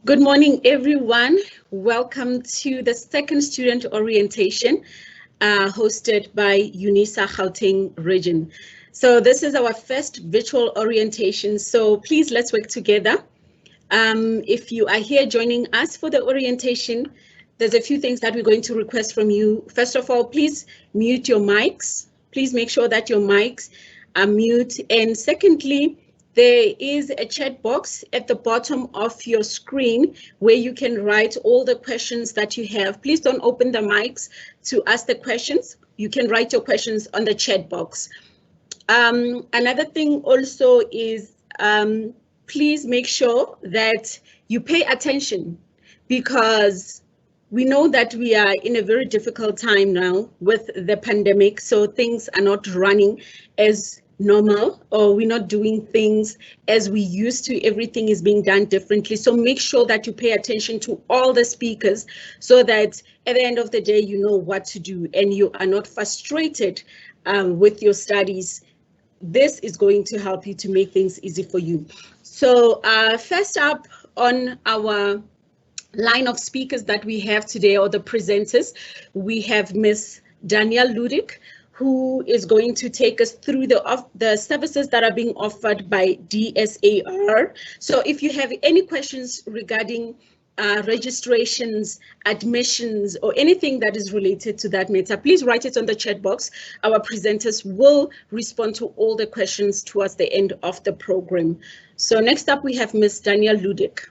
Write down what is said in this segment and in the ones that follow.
Good morning, everyone. Welcome to the second student orientation hosted by UNISA Gauteng region. So this is our first virtual orientation. So please let's work together. If you are here joining us for the orientation, there's a few things that we're going to request from you. First of all, please mute your mics. Please make sure that your mics are mute. And secondly, there is a chat box at the bottom of your screen where you can write all the questions that you have. Please don't open the mics to ask the questions. You can write your questions on the chat box. Another thing also is please make sure that you pay attention, because we know that we are in a very difficult time now with the pandemic, so things are not running as normal, or we're not doing things as we used to. Everything is being done differently. So make sure that you pay attention to all the speakers so that at the end of the day, you know what to do and you are not frustrated with your studies. This is going to help you to make things easy for you. So first up on our line of speakers that we have today, or the presenters, we have Miss Danielle Ludick, who is going to take us through the services that are being offered by DSAR. So if you have any questions regarding registrations, admissions, or anything that is related to that matter, please write it on the chat box. Our presenters will respond to all the questions towards the end of the program. So next up, we have Ms. Danielle Ludick.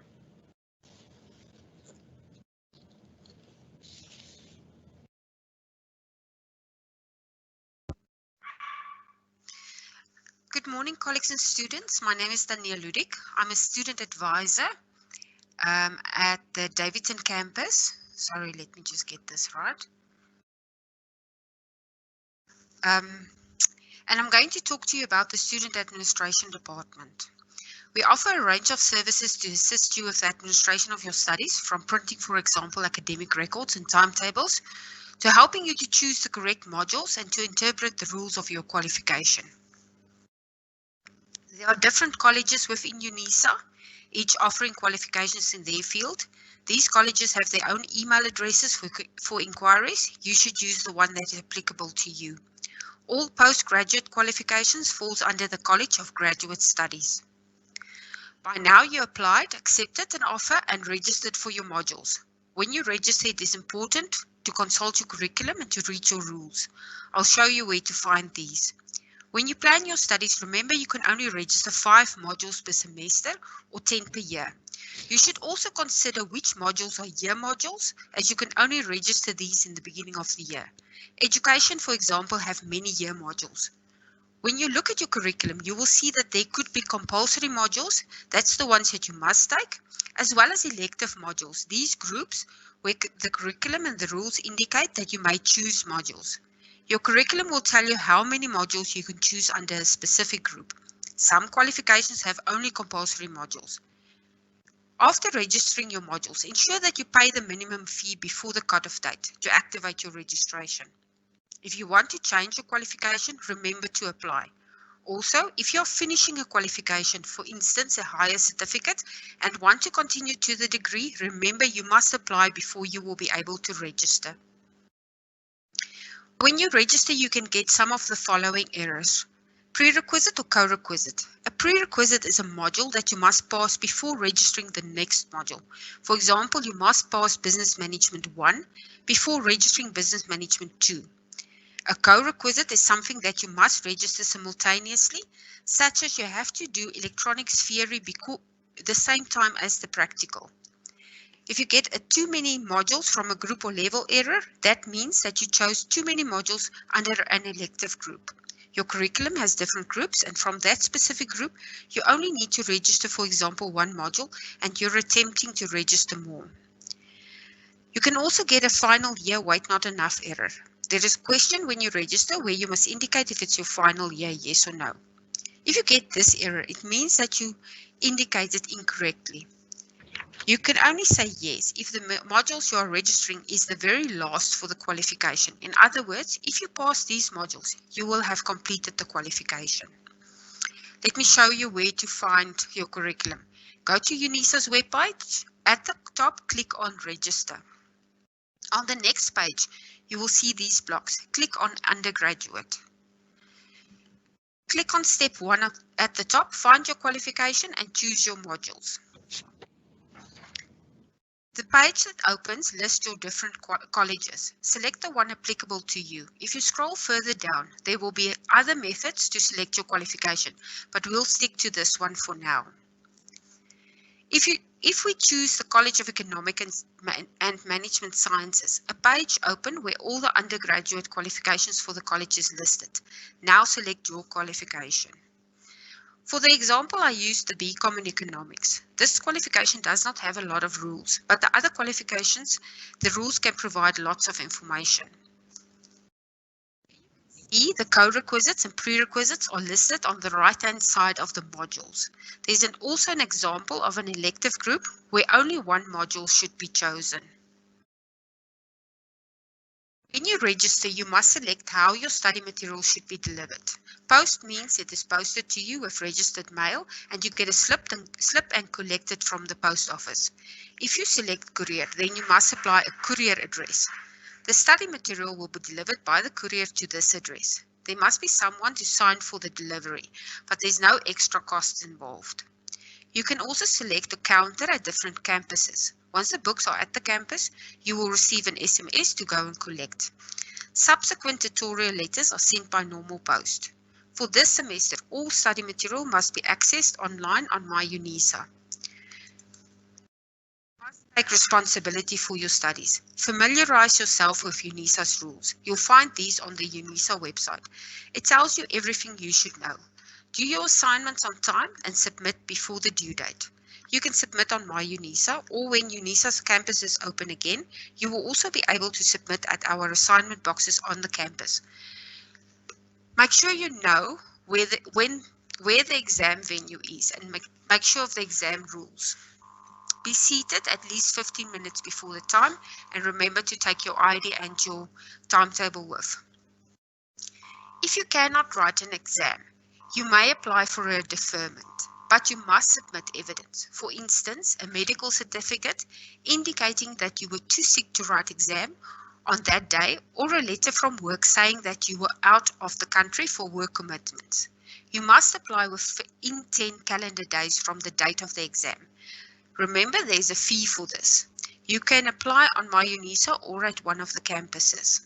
Good morning, colleagues and students. My name is Danielle Ludick. I'm a student advisor at the Davidson campus. Sorry, let me just get this right. And I'm going to talk to you about the Student Administration Department. We offer a range of services to assist you with the administration of your studies, from printing, for example, academic records and timetables, to helping you to choose the correct modules and to interpret the rules of your qualification. There are different colleges within UNISA, each offering qualifications in their field. These colleges have their own email addresses for inquiries. You should use the one that is applicable to you. All postgraduate qualifications falls under the College of Graduate Studies. By now you applied, accepted an offer and registered for your modules. When you register, it is important to consult your curriculum and to read your rules. I'll show you where to find these. When you plan your studies, remember you can only register 5 modules per semester or 10 per year. You should also consider which modules are year modules, as you can only register these in the beginning of the year. Education, for example, have many year modules. When you look at your curriculum, you will see that there could be compulsory modules, that's the ones that you must take, as well as elective modules. These groups where the curriculum and the rules indicate that you may choose modules. Your curriculum will tell you how many modules you can choose under a specific group. Some qualifications have only compulsory modules. After registering your modules, ensure that you pay the minimum fee before the cutoff date to activate your registration. If you want to change your qualification, remember to apply. Also, if you're finishing a qualification, for instance, a higher certificate, and want to continue to the degree, remember you must apply before you will be able to register. When you register, you can get some of the following errors. Prerequisite or co-requisite. A prerequisite is a module that you must pass before registering the next module. For example, you must pass Business Management 1 before registering Business Management 2. A co-requisite is something that you must register simultaneously, such as you have to do electronics theory the same time as the practical. If you get too many modules from a group or level error, that means that you chose too many modules under an elective group. Your curriculum has different groups, and from that specific group, you only need to register, for example, 1 module, and you're attempting to register more. You can also get a final year wait not enough error. There is a question when you register where you must indicate if it's your final year, yes or no. If you get this error, it means that you indicated incorrectly. You can only say yes if the modules you are registering is the very last for the qualification. In other words, if you pass these modules, you will have completed the qualification. Let me show you where to find your curriculum. Go to UNISA's webpage At the top, click on Register. On the next page, you will see these blocks. Click on Undergraduate. Click on step 1 at the top, find your qualification and choose your modules. The page that opens lists your different colleges. Select the one applicable to you. If you scroll further down, there will be other methods to select your qualification, but we'll stick to this one for now. If we choose the College of Economic and Management Sciences, a page opens where all the undergraduate qualifications for the college is listed. Now select your qualification. For the example, I used the BCom in Economics. This qualification does not have a lot of rules, but the other qualifications, the rules can provide lots of information. The co-requisites and prerequisites are listed on the right-hand side of the modules. There's also an example of an elective group where only one module should be chosen. When you register, you must select how your study material should be delivered. Post means it is posted to you with registered mail and you get a slip and collect it from the post office. If you select courier, then you must supply a courier address. The study material will be delivered by the courier to this address. There must be someone to sign for the delivery, but there's no extra costs involved. You can also select a counter at different campuses. Once the books are at the campus, you will receive an SMS to go and collect. Subsequent tutorial letters are sent by normal post. For this semester, all study material must be accessed online on my UNISA. Take responsibility for your studies. Familiarize yourself with UNISA's rules. You'll find these on the UNISA website. It tells you everything you should know. Do your assignments on time and submit before the due date. You can submit on my UNISA, or when UNISA's campus is open again, you will also be able to submit at our assignment boxes on the campus. Make sure you know where the exam venue is and make sure of the exam rules. Be seated at least 15 minutes before the time and remember to take your ID and your timetable with. If you cannot write an exam, you may apply for a deferment, but you must submit evidence. For instance, a medical certificate indicating that you were too sick to write exam on that day, or a letter from work saying that you were out of the country for work commitments. You must apply within 10 calendar days from the date of the exam. Remember, there is a fee for this. You can apply on my UNISA or at one of the campuses.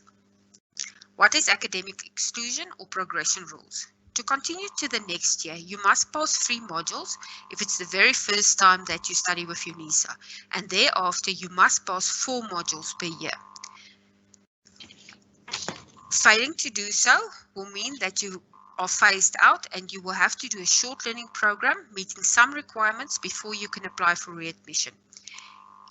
What is academic exclusion or progression rules? To continue to the next year, you must pass 3 modules if it's the very first time that you study with UNISA, and thereafter you must pass 4 modules per year. Failing to do so will mean that you are phased out and you will have to do a short learning program meeting some requirements before you can apply for readmission.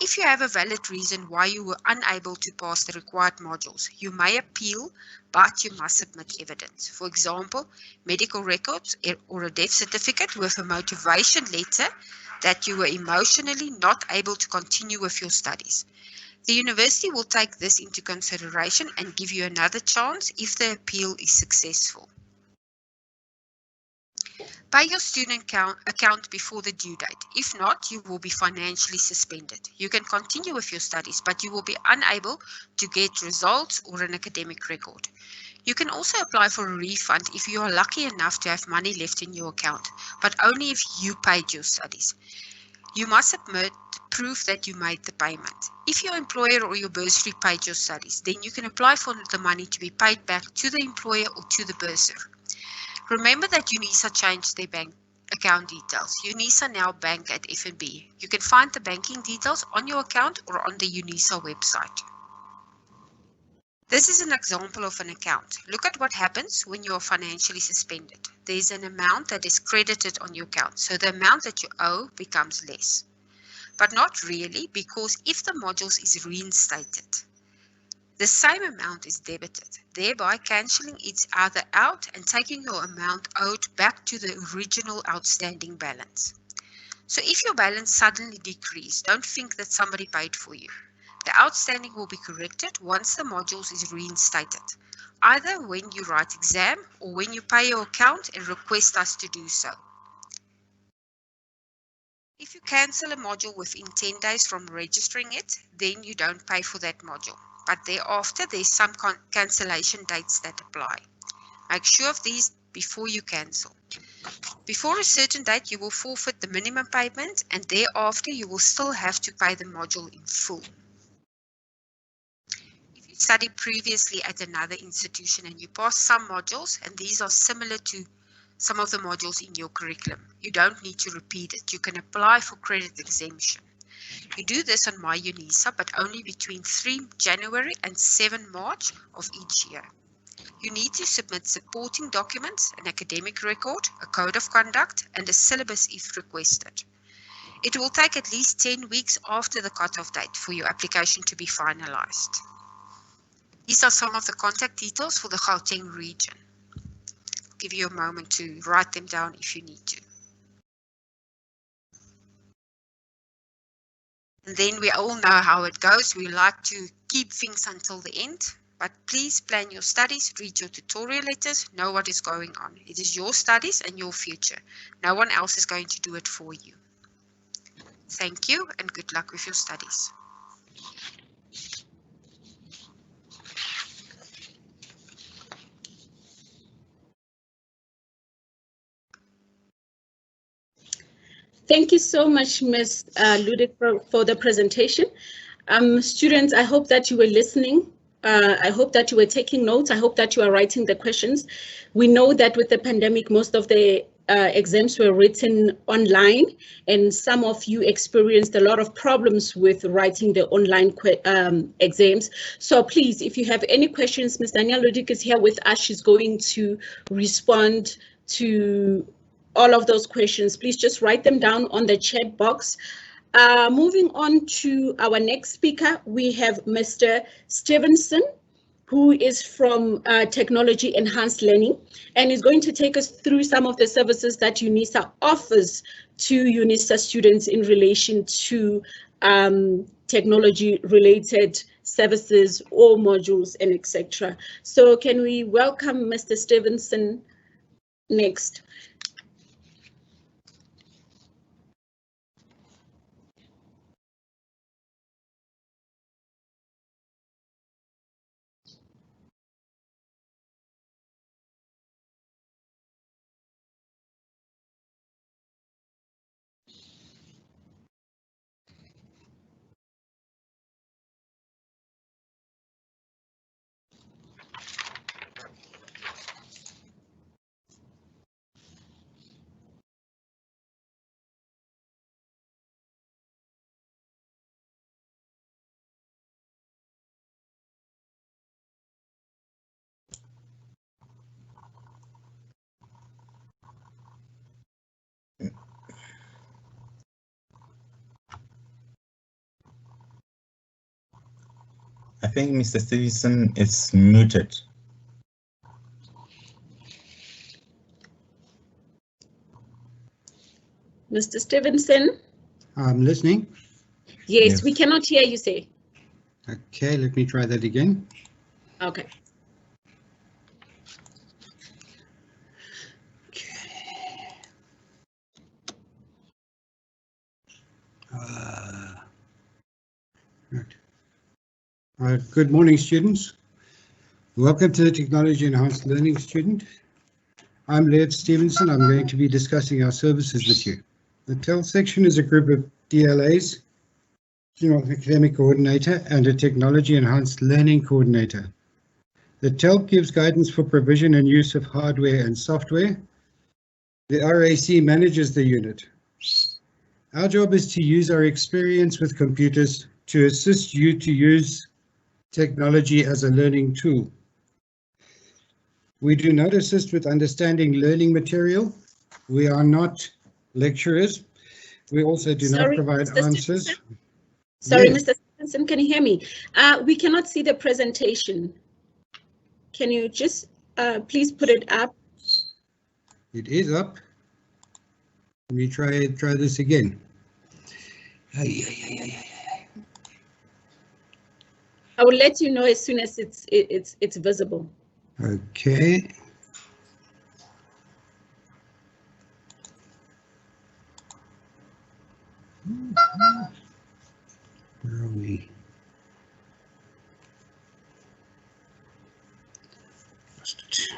If you have a valid reason why you were unable to pass the required modules, you may appeal, but you must submit evidence. For example, medical records or a death certificate with a motivation letter that you were emotionally not able to continue with your studies. The university will take this into consideration and give you another chance if the appeal is successful. Pay your student account before the due date. If not, you will be financially suspended. You can continue with your studies, but you will be unable to get results or an academic record. You can also apply for a refund if you are lucky enough to have money left in your account, but only if you paid your studies. You must submit proof that you made the payment. If your employer or your bursary paid your studies, then you can apply for the money to be paid back to the employer or to the bursar. Remember that UNISA changed their bank account details. UNISA now bank at FNB. You can find the banking details on your account or on the UNISA website. This is an example of an account. Look at what happens when you are financially suspended. There is an amount that is credited on your account, so the amount that you owe becomes less. But not really, because if the modules is reinstated, the same amount is debited, thereby cancelling it either out and taking your amount owed back to the original outstanding balance. So if your balance suddenly decreased, don't think that somebody paid for you. The outstanding will be corrected once the modules is reinstated, either when you write exam or when you pay your account and request us to do so. If you cancel a module within 10 days from registering it, then you don't pay for that module. But thereafter, there's some cancellation dates that apply. Make sure of these before you cancel. Before a certain date, you will forfeit the minimum payment, and thereafter, you will still have to pay the module in full. If you studied previously at another institution and you passed some modules, and these are similar to some of the modules in your curriculum, you don't need to repeat it. You can apply for credit exemption. You do this on My UNISA, but only between 3 January and 7 March of each year. You need to submit supporting documents, an academic record, a code of conduct, and a syllabus if requested. It will take at least 10 weeks after the cutoff date for your application to be finalized. These are some of the contact details for the Gauteng region. I'll give you a moment to write them down if you need to. And then we all know how it goes. We like to keep things until the end, but please plan your studies, read your tutorial letters, know what is going on. It is your studies and your future. No one else is going to do it for you. Thank you and good luck with your studies. Thank you so much, Ms. Ludick, for the presentation. Students, I hope that you were listening. I hope that you were taking notes. I hope that you are writing the questions. We know that with the pandemic, most of the exams were written online, and some of you experienced a lot of problems with writing the online exams. So please, if you have any questions, Ms. Danielle Ludick is here with us. She's going to respond to all of those questions. Please just write them down on the chat box. Moving on to our next speaker, we have Mr. Stevenson, who is from Technology Enhanced Learning, and is going to take us through some of the services that UNISA offers to UNISA students in relation to technology-related services or modules and etc. So can we welcome Mr. Stevenson next? I think Mr. Stevenson is muted. Mr. Stevenson? I'm listening. Yes, we cannot hear you say. Okay, let me try that again. Okay. Right. Good morning, students. Welcome to the Technology Enhanced Learning student. I'm Laird Stevenson. I'm going to be discussing our services with you. The TEL section is a group of DLAs, General Academic Coordinator, and a Technology Enhanced Learning Coordinator. The TEL gives guidance for provision and use of hardware and software. The RAC manages the unit. Our job is to use our experience with computers to assist you to use technology as a learning tool. We do not assist with understanding learning material. We are not lecturers. We also do not provide answers. Stevenson? Sorry, Yes. Mr. Stevenson, can you hear me? We cannot see the presentation. Can you just please put it up? It is up. Let me try this again. I will let you know as soon as it's visible. Okay. Where are we? Lost it.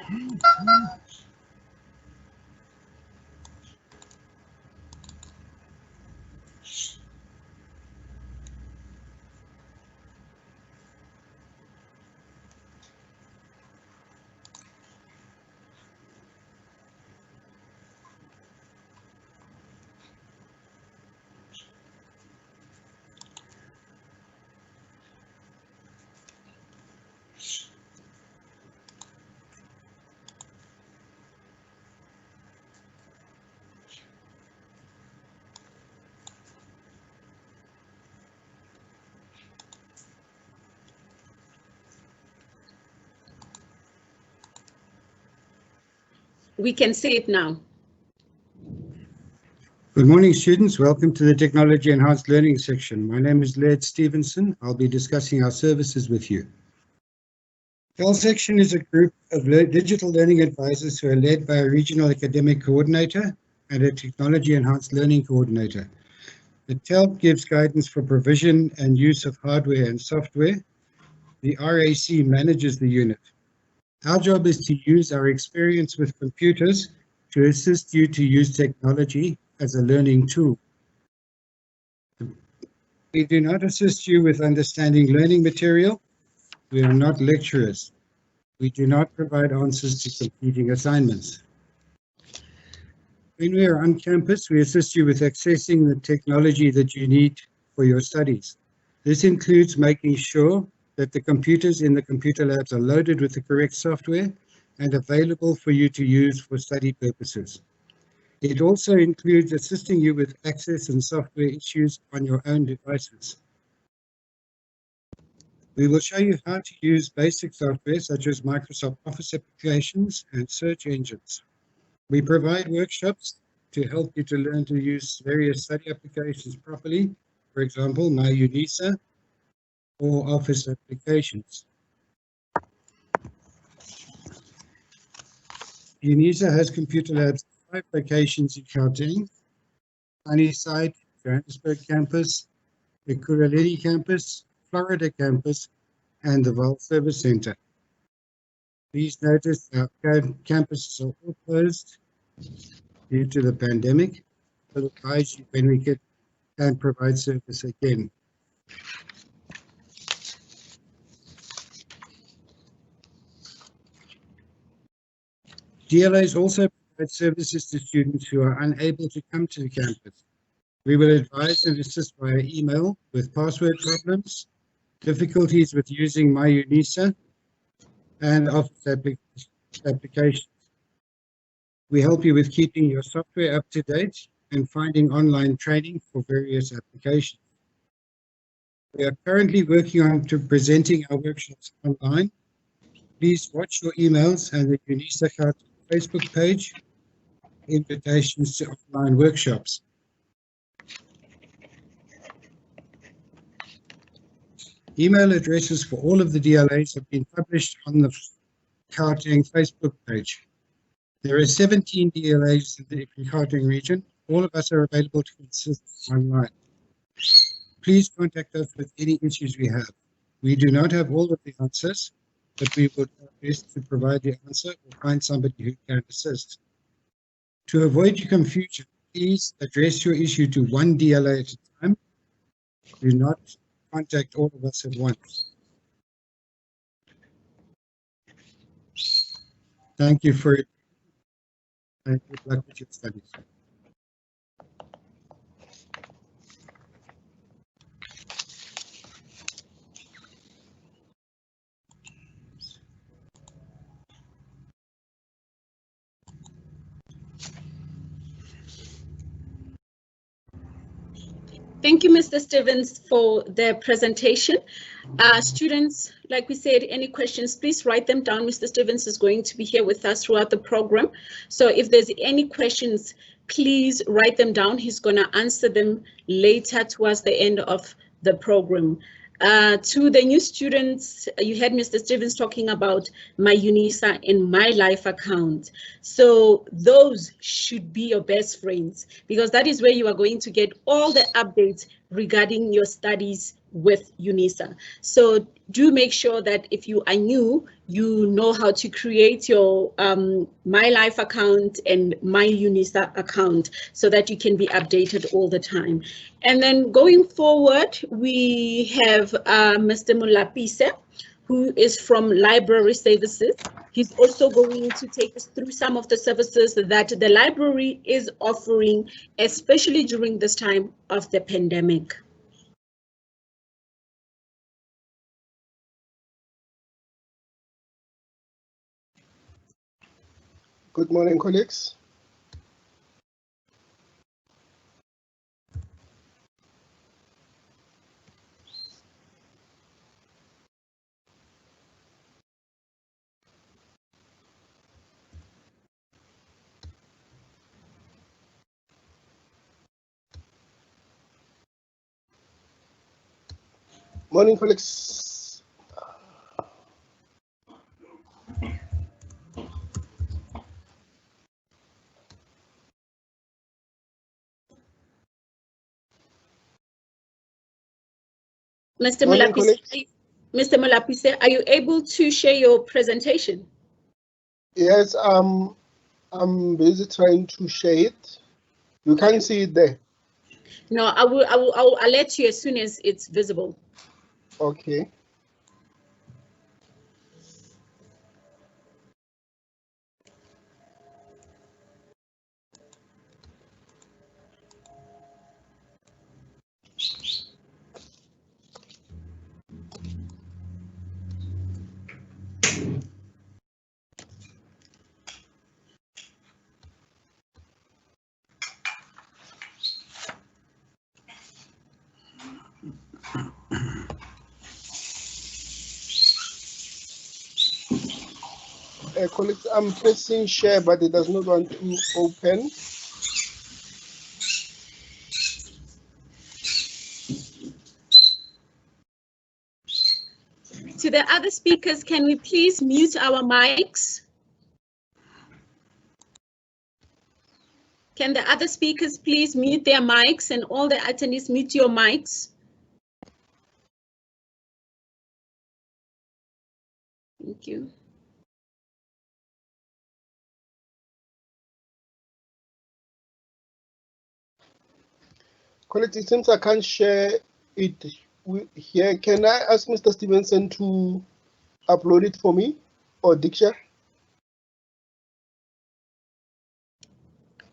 We can see it now. Good morning, students. Welcome to the Technology Enhanced Learning section. My name is Stevenson. I'll be discussing our services with you. TEL section is a group of digital learning advisors who are led by a regional academic coordinator and a technology enhanced learning coordinator. The TEL gives guidance for provision and use of hardware and software. The RAC manages the unit. Our job is to use our experience with computers to assist you to use technology as a learning tool. We do not assist you with understanding learning material. We are not lecturers. We do not provide answers to completing assignments. When we are on campus, we assist you with accessing the technology that you need for your studies. This includes making sure that the computers in the computer labs are loaded with the correct software and available for you to use for study purposes. It also includes assisting you with access and software issues on your own devices. We will show you how to use basic software such as Microsoft Office applications and search engines. We provide workshops to help you to learn to use various study applications properly, for example, My UNISA or Office applications. UNISA has computer labs at 5 locations in Gauteng, Sunnyside, Johannesburg campus, the Kuraledi campus, Florida campus, and the Vaal Service Center. Please notice our campuses are all closed due to the pandemic. We'll advise you when we can provide service again. DLAs also provide services to students who are unable to come to the campus. We will advise and assist via email with password problems, difficulties with using My UNISA, and Office applications. We help you with keeping your software up to date and finding online training for various applications. We are currently working on presenting our workshops online. Please watch your emails and the UNISA Facebook page, invitations to online workshops. Email addresses for all of the DLAs have been published on the Gauteng Facebook page. There are 17 DLAs in the Gauteng region. All of us are available to assist online. Please contact us with any issues we have. We do not have all of the answers, but we will do our best to provide the answer or find somebody who can assist. To avoid your confusion, please address your issue to one DLA at a time. Do not contact all of us at once. Thank you for it, and good luck with your studies. Thank you, Mr. Stevens, for the presentation. Students, like we said, any questions, please write them down. Mr. Stevens is going to be here with us throughout the program. So if there's any questions, please write them down. He's going to answer them later towards the end of the program. To the new students, you had Mr. Stevens talking about my UNISA and my life account. So those should be your best friends, because that is where you are going to get all the updates regarding your studies with UNISA. So do make sure that if you are new, you know how to create your My Life account and My UNISA account so that you can be updated all the time. And then going forward, we have Mr. Molapise, who is from Library Services. He's also going to take us through some of the services that the library is offering, especially during this time of the pandemic. Good morning, colleagues. Morning, colleagues. Mr. Morning, Mr. Molapise, are you able to share your presentation? Yes, I'm busy trying to share it. You can't see it there. No, I'll alert you as soon as it's visible. Okay. Colleagues, I'm pressing share, but it does not want to open. To the other speakers, can we please mute our mics? Can the other speakers please mute their mics, and all the attendees mute your mics? Thank you. Colleagues, it seems I can't share it here. Can I ask Mr. Stevenson to upload it for me, or Diksha?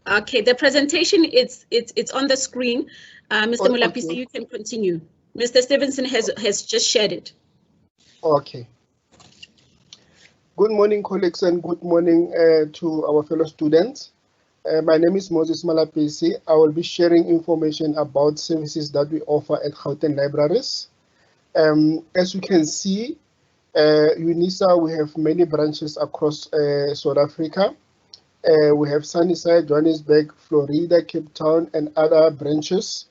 Okay, the presentation it's on the screen. Mr. Molapise, Okay. you can continue. Mr. Stevenson has just shared it. Okay. Good morning, colleagues, and good morning to our fellow students. My name is Moses Molapise. I will be sharing information about services that we offer at Gauteng Libraries. As you can see, UNISA, we have many branches across South Africa. We have Sunnyside, Johannesburg, Florida, Cape Town, and other branches.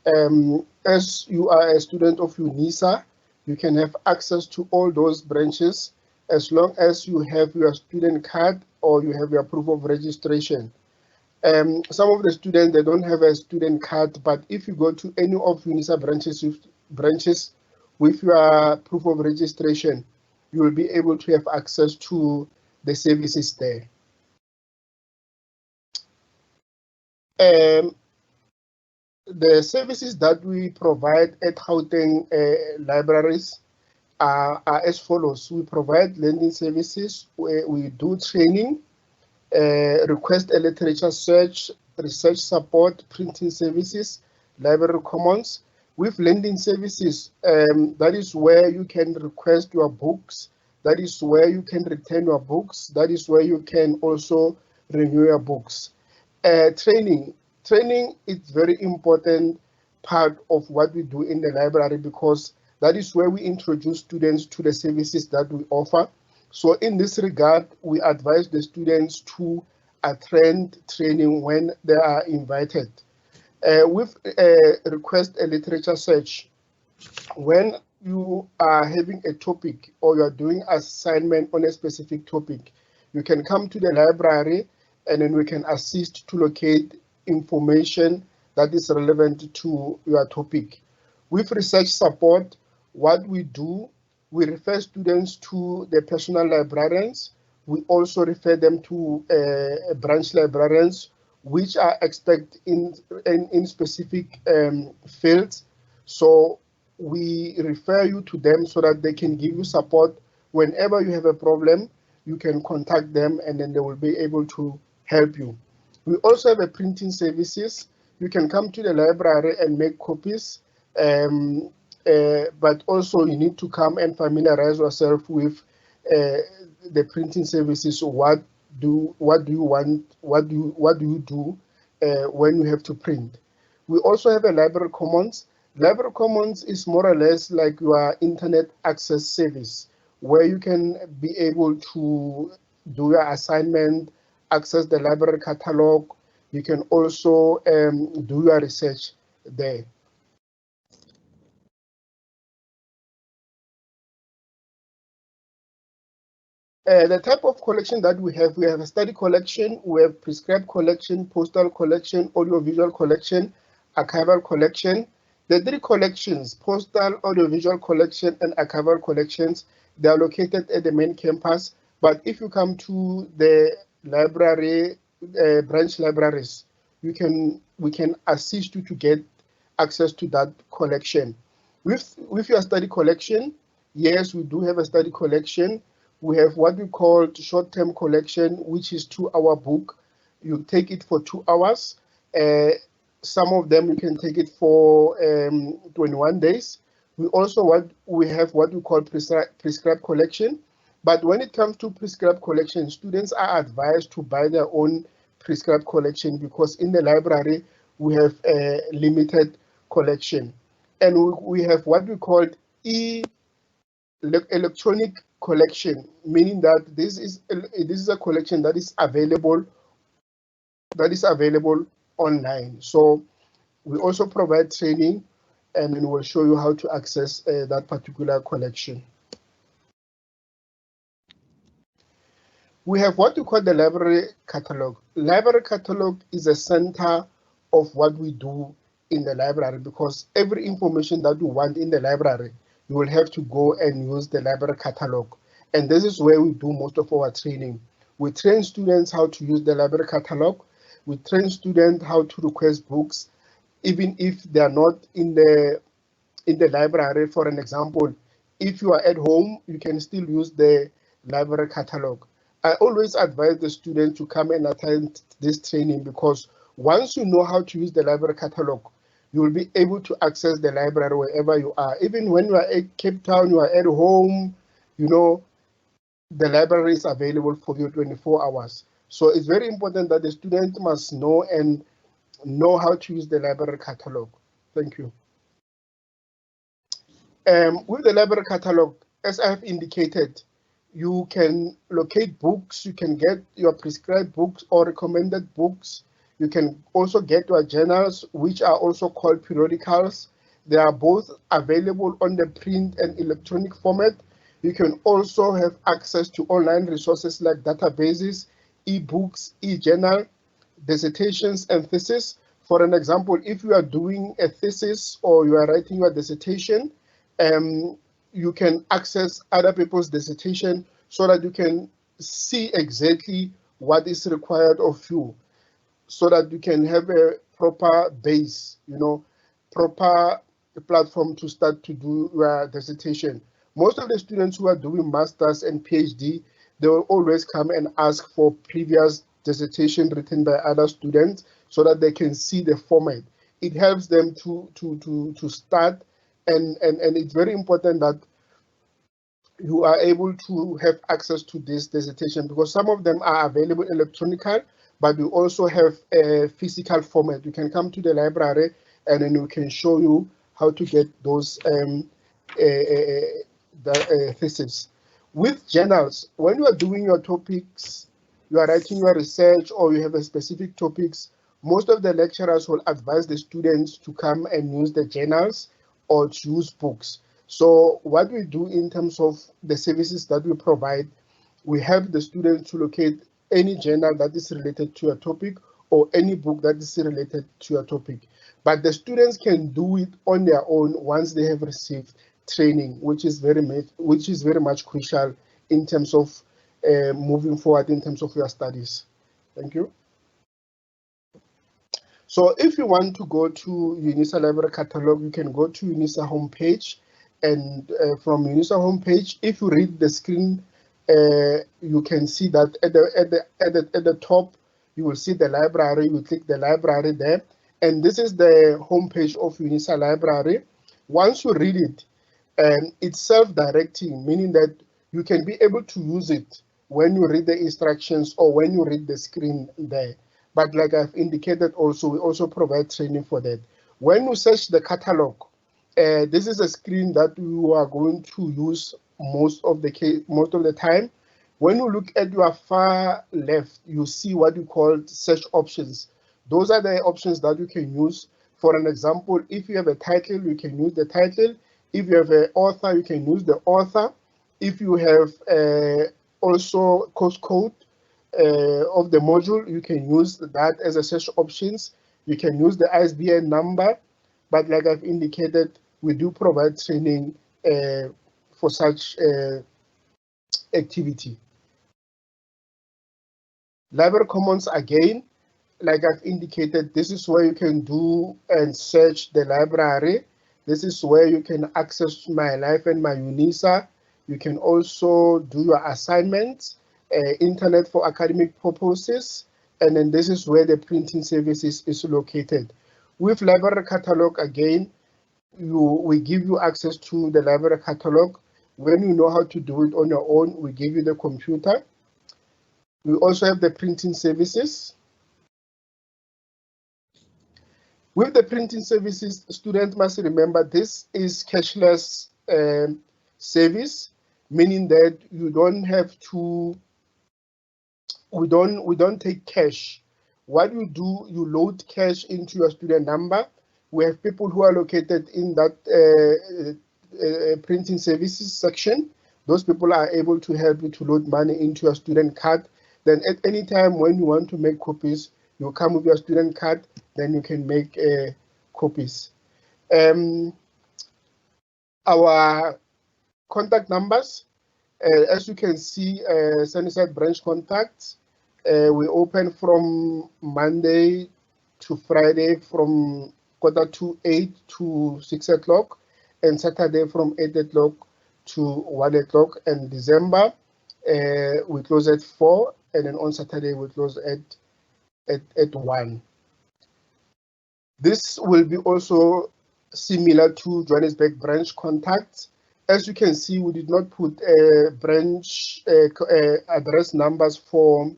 As you are a student of UNISA, you can have access to all those branches as long as you have your student card or you have your proof of registration. Some of the students, they don't have a student card, but if you go to any of UNISA branches with your proof of registration, you will be able to have access to the services there. The services that we provide at Gauteng libraries are as follows. We provide lending services, we do training, request a literature search, research support, printing services, library commons. With lending services, that is where you can request your books, that is where you can return your books, that is where you can also renew your books. Training is very important part of what we do in the library, because that is where we introduce students to the services that we offer. So in this regard, we advise the students to attend training when they are invited. With request a literature search, when you are having a topic or you are doing assignment on a specific topic, you can come to the library and then we can assist to locate information that is relevant to your topic. With research support, what we do, we refer students to the personal librarians. We also refer them to branch librarians, which are expert in specific fields. So we refer you to them so that they can give you support. Whenever you have a problem, you can contact them and then they will be able to help you. We also have a printing services. You can come to the library and make copies, but also you need to come and familiarize yourself with the printing services. What do you want? What do you do when you have to print? We also have a library commons. Library commons is more or less like your internet access service, where you can be able to do your assignment, access the library catalog. You can also do your research there. The type of collection that we have a study collection, we have prescribed collection, postal collection, audiovisual collection, archival collection. The three collections, postal, audiovisual collection, and archival collections, they are located at the main campus. But if you come to the library, branch libraries, we can assist you to get access to that collection. With your study collection, yes, we do have a study collection. We have what we call short-term collection, which is 2-hour book. You take it for 2 hours. Some of them you can take it for 21 days. We also have what we call prescribed collection. But when it comes to prescribed collection, students are advised to buy their own prescribed collection because in the library we have a limited collection. And we have what we call electronic collection, meaning that this is a collection that is available online. So we also provide training, and then we'll show you how to access that particular collection. We have what we call the library catalog. Library catalog is a center of what we do in the library, because every information that you want in the library, you will have to go and use the library catalog. And this is where we do most of our training. We train students how to use the library catalog. We train students how to request books, even if they are not in the library. For an example, if you are at home, you can still use the library catalog. I always advise the students to come and attend this training, because once you know how to use the library catalog, you will be able to access the library wherever you are. Even when you are at Cape Town, you are at home, you know, the library is available for you 24 hours. So it's very important that the student must know how to use the library catalog. Thank you. With the library catalog, as I have indicated, you can locate books, you can get your prescribed books or recommended books. You can also get your journals, which are also called periodicals. They are both available on the print and electronic format. You can also have access to online resources like databases, e-books, e-journal, dissertations, and thesis. For an example, if you are doing a thesis or you are writing your dissertation, you can access other people's dissertation so that you can see exactly what is required of you, so that you can have a proper base, proper platform to start to do your dissertation. Most of the students who are doing masters and PhD, they will always come and ask for previous dissertation written by other students so that they can see the format. It helps them to start, and it's very important that you are able to have access to this dissertation, because some of them are available electronically, but we also have a physical format. You can come to the library and then we can show you how to get those thesis. With journals, when you are doing your topics, you are writing your research, or you have a specific topics, most of the lecturers will advise the students to come and use the journals or to use books. So what we do in terms of the services that we provide, we help the students to locate any journal that is related to a topic or any book that is related to a topic. But the students can do it on their own once they have received training, which is very much crucial in terms of moving forward in terms of your studies. Thank you. So if you want to go to UNISA Library Catalog, you can go to UNISA homepage, and from UNISA homepage, if you read the screen, you can see that at the top, you will see the library. You click the library there, and this is the homepage of UNISA Library. Once you read it, it's self-directing, meaning that you can be able to use it when you read the instructions or when you read the screen there. But like I've indicated also, we also provide training for that. When you search the catalog, this is a screen that you are going to use most of the time. When you look at your far left, you see what you call search options. Those are the options that you can use. For an example, if you have a title, you can use the title. If you have an author, you can use the author. If you have also course code of the module, you can use that as a search options. You can use the ISBN number, but like I've indicated, we do provide training for such activity. Library Commons, again, like I've indicated, this is where you can do and search the library. This is where you can access My Life and My UNISA. You can also do your assignments, internet for academic purposes, and then this is where the printing services is located. With Library Catalog, again, we give you access to the library catalog. When you know how to do it on your own, we give you the computer. We also have the printing services. With the printing services, students must remember this is cashless service, meaning that you don't have to, we don't take cash. What you do, you load cash into your student number. We have people who are located in that printing services section. Those people are able to help you to load money into your student card. Then at any time when you want to make copies, you come with your student card, then you can make copies. Our contact numbers, as you can see, Sunnyside branch contacts, we open from Monday to Friday from 7:45 to 6 o'clock, and Saturday from 8 o'clock to 1 o'clock. And December, we close at 4, and then on Saturday we close at 1. This will be also similar to Johannesburg branch contacts. As you can see, we did not put branch address numbers for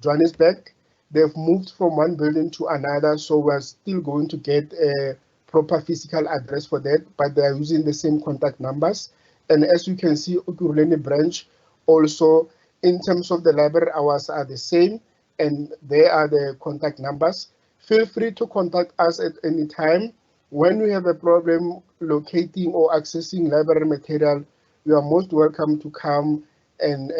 Johannesburg. They've moved from one building to another, so we're still going to get a proper physical address for that, but they are using the same contact numbers. And as you can see, Ukuruleni branch also, in terms of the library hours, are the same, and they are the contact numbers. Feel free to contact us at any time. When you have a problem locating or accessing library material, you are most welcome to come and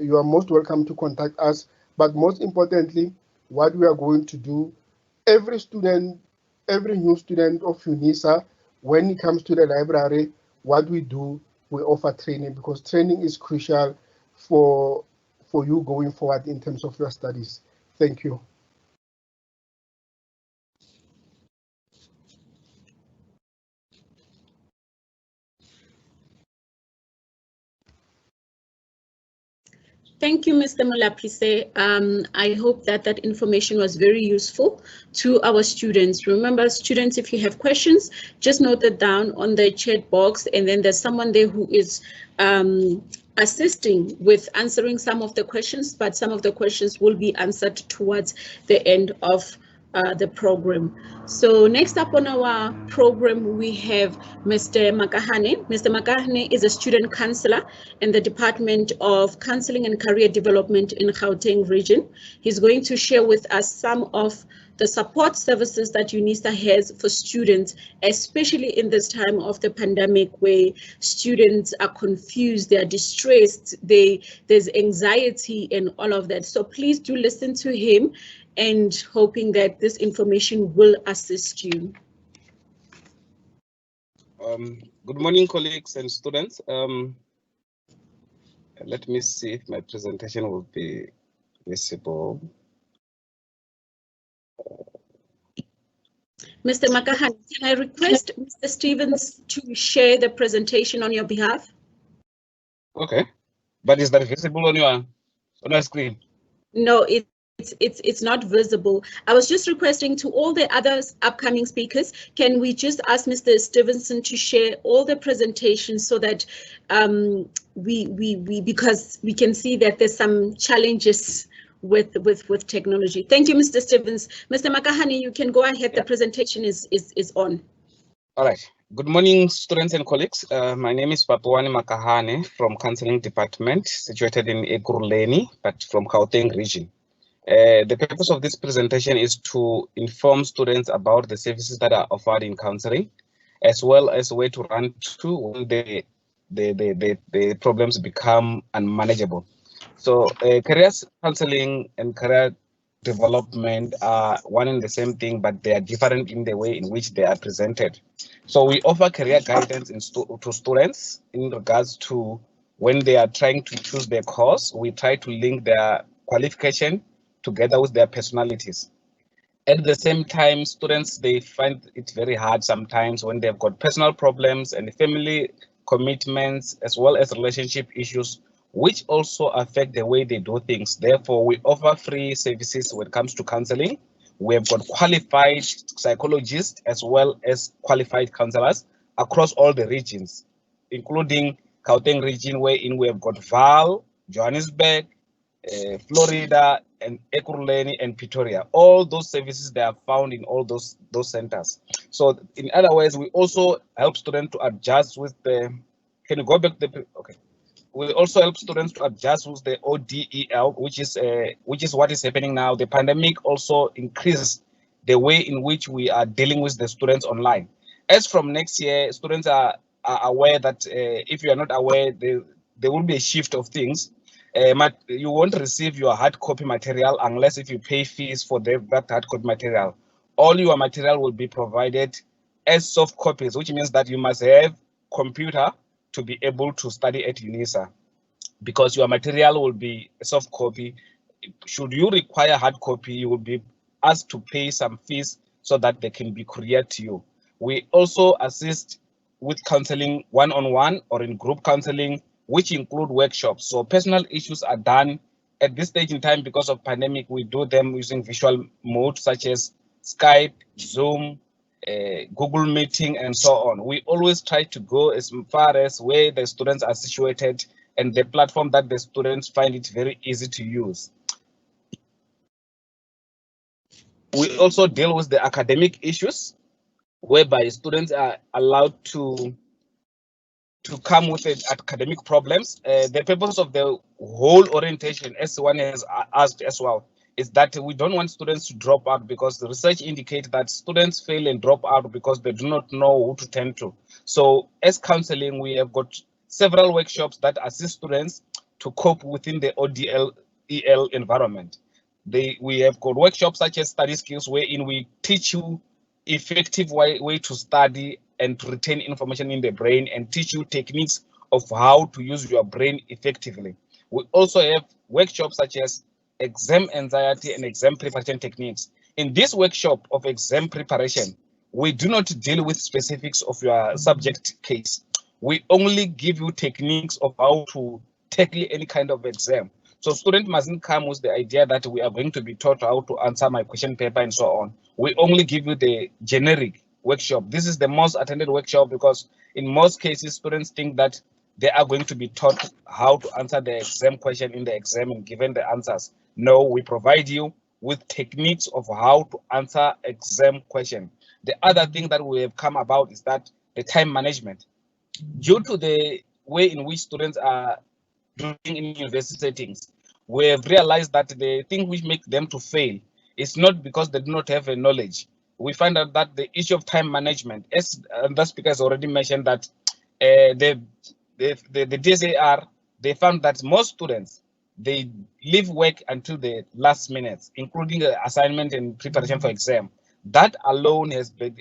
you are most welcome to contact us. But most importantly, what we are going to do, every new student of UNISA, when it comes to the library, what we do, we offer training, because training is crucial for you going forward in terms of your studies. Thank you. Thank you, Mr. Molapise. I hope that that information was very useful to our students. Remember, students, if you have questions, just note it down on the chat box, and then there's someone there who is assisting with answering some of the questions, but some of the questions will be answered towards the end of the program. So next up on our program, we have Mr. Makahane. Mr. Makahane is a student counselor in the Department of Counseling and Career Development in Gauteng region. He's going to share with us some of the support services that UNISA has for students, especially in this time of the pandemic where students are confused, they are distressed, there's anxiety and all of that. So please do listen to him and hoping that this information will assist you. Good morning, colleagues and students. Let me see if my presentation will be visible. Mr. Makahane, can I request Mr. Stevens to share the presentation on your behalf? Okay, but is that visible on your screen? No, it's not visible. I was just requesting to all the other upcoming speakers, can we just ask Mr. Stevenson to share all the presentations so that because we can see that there's some challenges with technology. Thank you, Mr. Stevens. Mr. Makahane, you can go ahead. The presentation is on. All right. Good morning, students and colleagues. My name is Pitsoane Makahane from Counselling Department, situated in Ekurhuleni, but from Gauteng region. The purpose of this presentation is to inform students about the services that are offered in counseling, as well as where to run to when the problems become unmanageable. So career counseling and career development are one and the same thing, but they are different in the way in which they are presented. So we offer career guidance to students in regards to when they are trying to choose their course. We try to link their qualification together with their personalities. At the same time, students, they find it very hard sometimes when they've got personal problems and family commitments, as well as relationship issues, which also affect the way they do things. Therefore, we offer free services when it comes to counseling. We have got qualified psychologists as well as qualified counselors across all the regions, including Gauteng region, wherein we have got Vaal, Johannesburg, Florida, and Ekurhuleni and Pretoria. All those services, they are found in all those centers. So in other words, we also help students to adjust with the, can you go back the, okay. We also help students to adjust with the ODEL, which is what is happening now. The pandemic also increases the way in which we are dealing with the students online. As from next year, students are aware that if you are not aware, there will be a shift of things. You won't receive your hard copy material unless if you pay fees for that hard copy material. All your material will be provided as soft copies, which means that you must have computer to be able to study at UNISA, because your material will be a soft copy. Should you require hard copy, you will be asked to pay some fees so that they can be couriered to you. We also assist with counseling one-on-one or in group counseling, which include workshops. So personal issues are done at this stage in time because of pandemic. We do them using visual mode such as Skype, Zoom, Google Meeting, and so on. We always try to go as far as where the students are situated and the platform that the students find it very easy to use. We also deal with the academic issues, whereby students are allowed to come with academic problems. The purpose of the whole orientation, as one has asked as well, is that we don't want students to drop out, because the research indicates that students fail and drop out because they do not know who to turn to. So as counseling, we have got several workshops that assist students to cope within the ODEL environment. We have got workshops such as study skills, wherein we teach you effective way to study and to retain information in the brain, and teach you techniques of how to use your brain effectively. We also have workshops such as exam anxiety and exam preparation techniques. In this workshop of exam preparation, we do not deal with specifics of your subject case. We only give you techniques of how to tackle any kind of exam. So student mustn't come with the idea that we are going to be taught how to answer my question paper and so on. We only give you the generic workshop. This is the most attended workshop because in most cases, students think that they are going to be taught how to answer the exam question in the exam and given the answers. No, we provide you with techniques of how to answer exam question. The other thing that we have come about is that the time management. Due to the way in which students are doing in university settings, we have realized that the thing which makes them to fail is not because they do not have a knowledge. We find out that the issue of time management, as the speaker has already mentioned, that the DSAR, they found that most students, they leave work until the last minute, including assignment and preparation for exam. That alone has been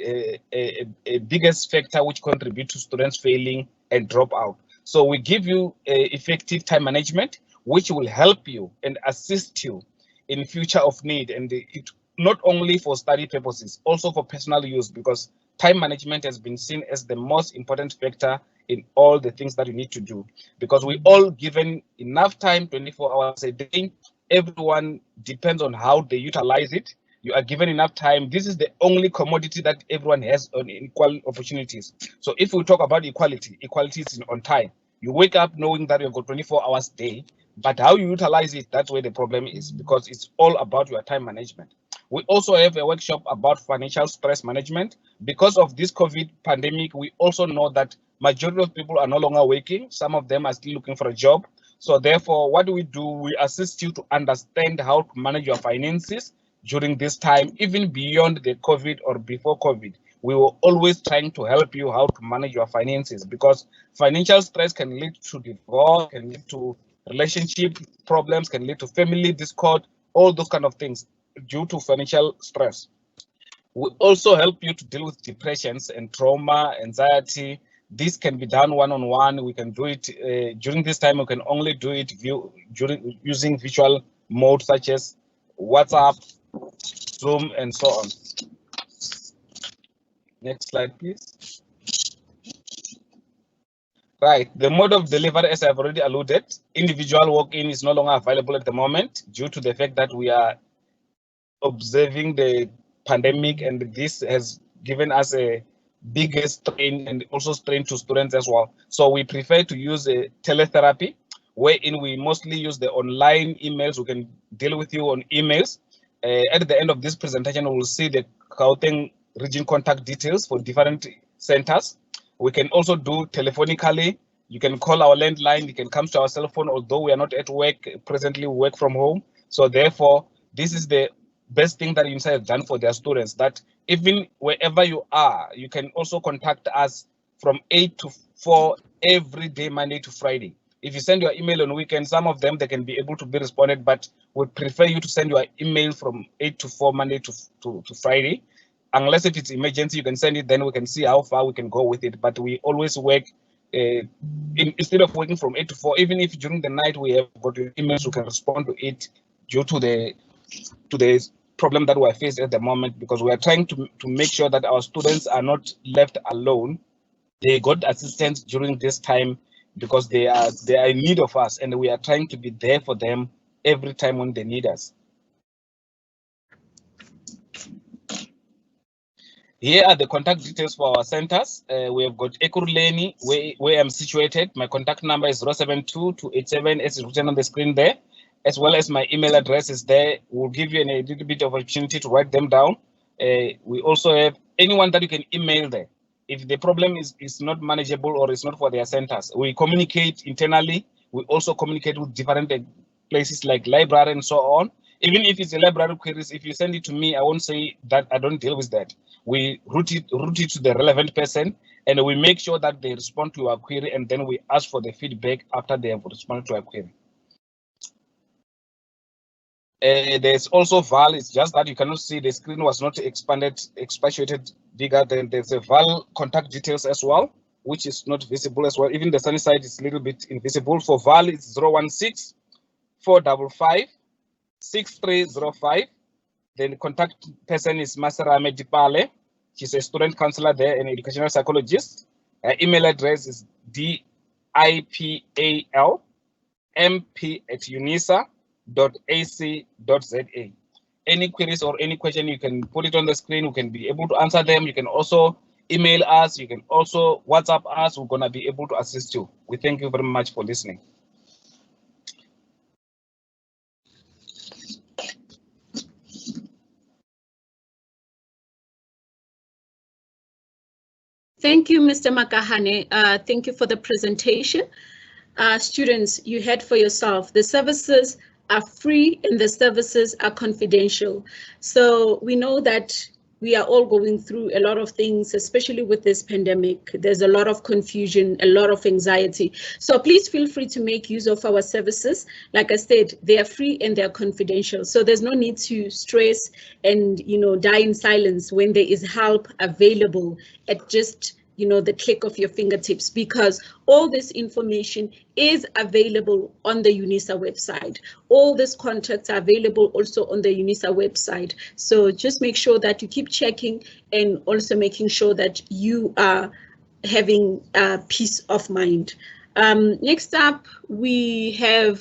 a biggest factor which contribute to students failing and drop out. So we give you effective time management, which will help you and assist you in future of need, and it not only for study purposes, also for personal use, because time management has been seen as the most important factor in all the things that you need to do, because we all given enough time, 24 hours a day. Everyone depends on how they utilize it. You are given enough time. This is the only commodity that everyone has on equal opportunities. So if we talk about equality, equality is on time. You wake up knowing that you've got 24 hours a day, but how you utilize it, that's where the problem is, because it's all about your time management. We also have a workshop about financial stress management. Because of this COVID pandemic, we also know that majority of people are no longer working. Some of them are still looking for a job. So therefore, what do? We assist you to understand how to manage your finances during this time, even beyond the COVID or before COVID. We were always trying to help you how to manage your finances, because financial stress can lead to divorce, can lead to relationship problems, can lead to family discord, all those kind of things due to financial stress. We also help you to deal with depressions and trauma, anxiety. This can be done one-on-one. We can do it during this time. We can only do it during using visual mode such as WhatsApp, Zoom, and so on. Next slide, please. Right, the mode of delivery, as I've already alluded, individual walk-in is no longer available at the moment due to the fact that we are observing the pandemic, and this has given us a biggest strain and also strain to students as well. So we prefer to use a teletherapy, wherein we mostly use the online emails. We can deal with you on emails. At the end of this presentation, we will see the Gauteng region contact details for different centers. We can also do telephonically. You can call our landline. You can come to our cell phone, although we are not at work presently, we work from home. So therefore, this is the best thing that UNISA has done for their students, that even wherever you are, you can also contact us from 8 to 4 every day, Monday to Friday. If you send your email on weekends, some of them, they can be able to be responded, but we prefer you to send your email from 8 to 4 Monday to Friday. Unless if it's emergency, you can send it, then we can see how far we can go with it. But we always work, instead of working from 8 to 4, even if during the night we have got emails, we can respond to it due to the problem that we are faced at the moment, because we are trying to make sure that our students are not left alone. They got assistance during this time because they are in need of us, and we are trying to be there for them every time when they need us. Here are the contact details for our centers. We have got Ekurhuleni, where I'm situated. My contact number is 072-287, as is written on the screen there, as well as my email address is there. We'll give you a little bit of opportunity to write them down. We also have anyone that you can email there. If the problem is not manageable or is not for their centers, we communicate internally. We also communicate with different places like library and so on. Even if it's a library queries, if you send it to me, I won't say that I don't deal with that. We route it to the relevant person, and we make sure that they respond to our query, and then we ask for the feedback after they have responded to our query. There's also VAL. It's just that you cannot see, the screen was not expatiated bigger. Then there's a VAL contact details as well, which is not visible as well. Even the sunny side is a little bit invisible. For VAL, it's 016-455-6305. Then the contact person is Masarame Dipale. She's a student counselor there and educational psychologist. Her email address is dipalmp@unisa.ac.za. Any queries or any question, you can put it on the screen. We can be able to answer them. You can also email us. You can also WhatsApp us. We're going to be able to assist you. We thank you very much for listening. Thank you, Mr. Makahane. Thank you for the presentation. Students, you heard for yourself, the services are free and the services are confidential. So we know that we are all going through a lot of things, especially with this pandemic. There's a lot of confusion, a lot of anxiety. So please feel free to make use of our services. Like I said, they are free and they're confidential. So there's no need to stress and, die in silence when there is help available at just the click of your fingertips, because all this information is available on the UNISA website. All these contacts are available also on the UNISA website. So just make sure that you keep checking and also making sure that you are having peace of mind. Next up, we have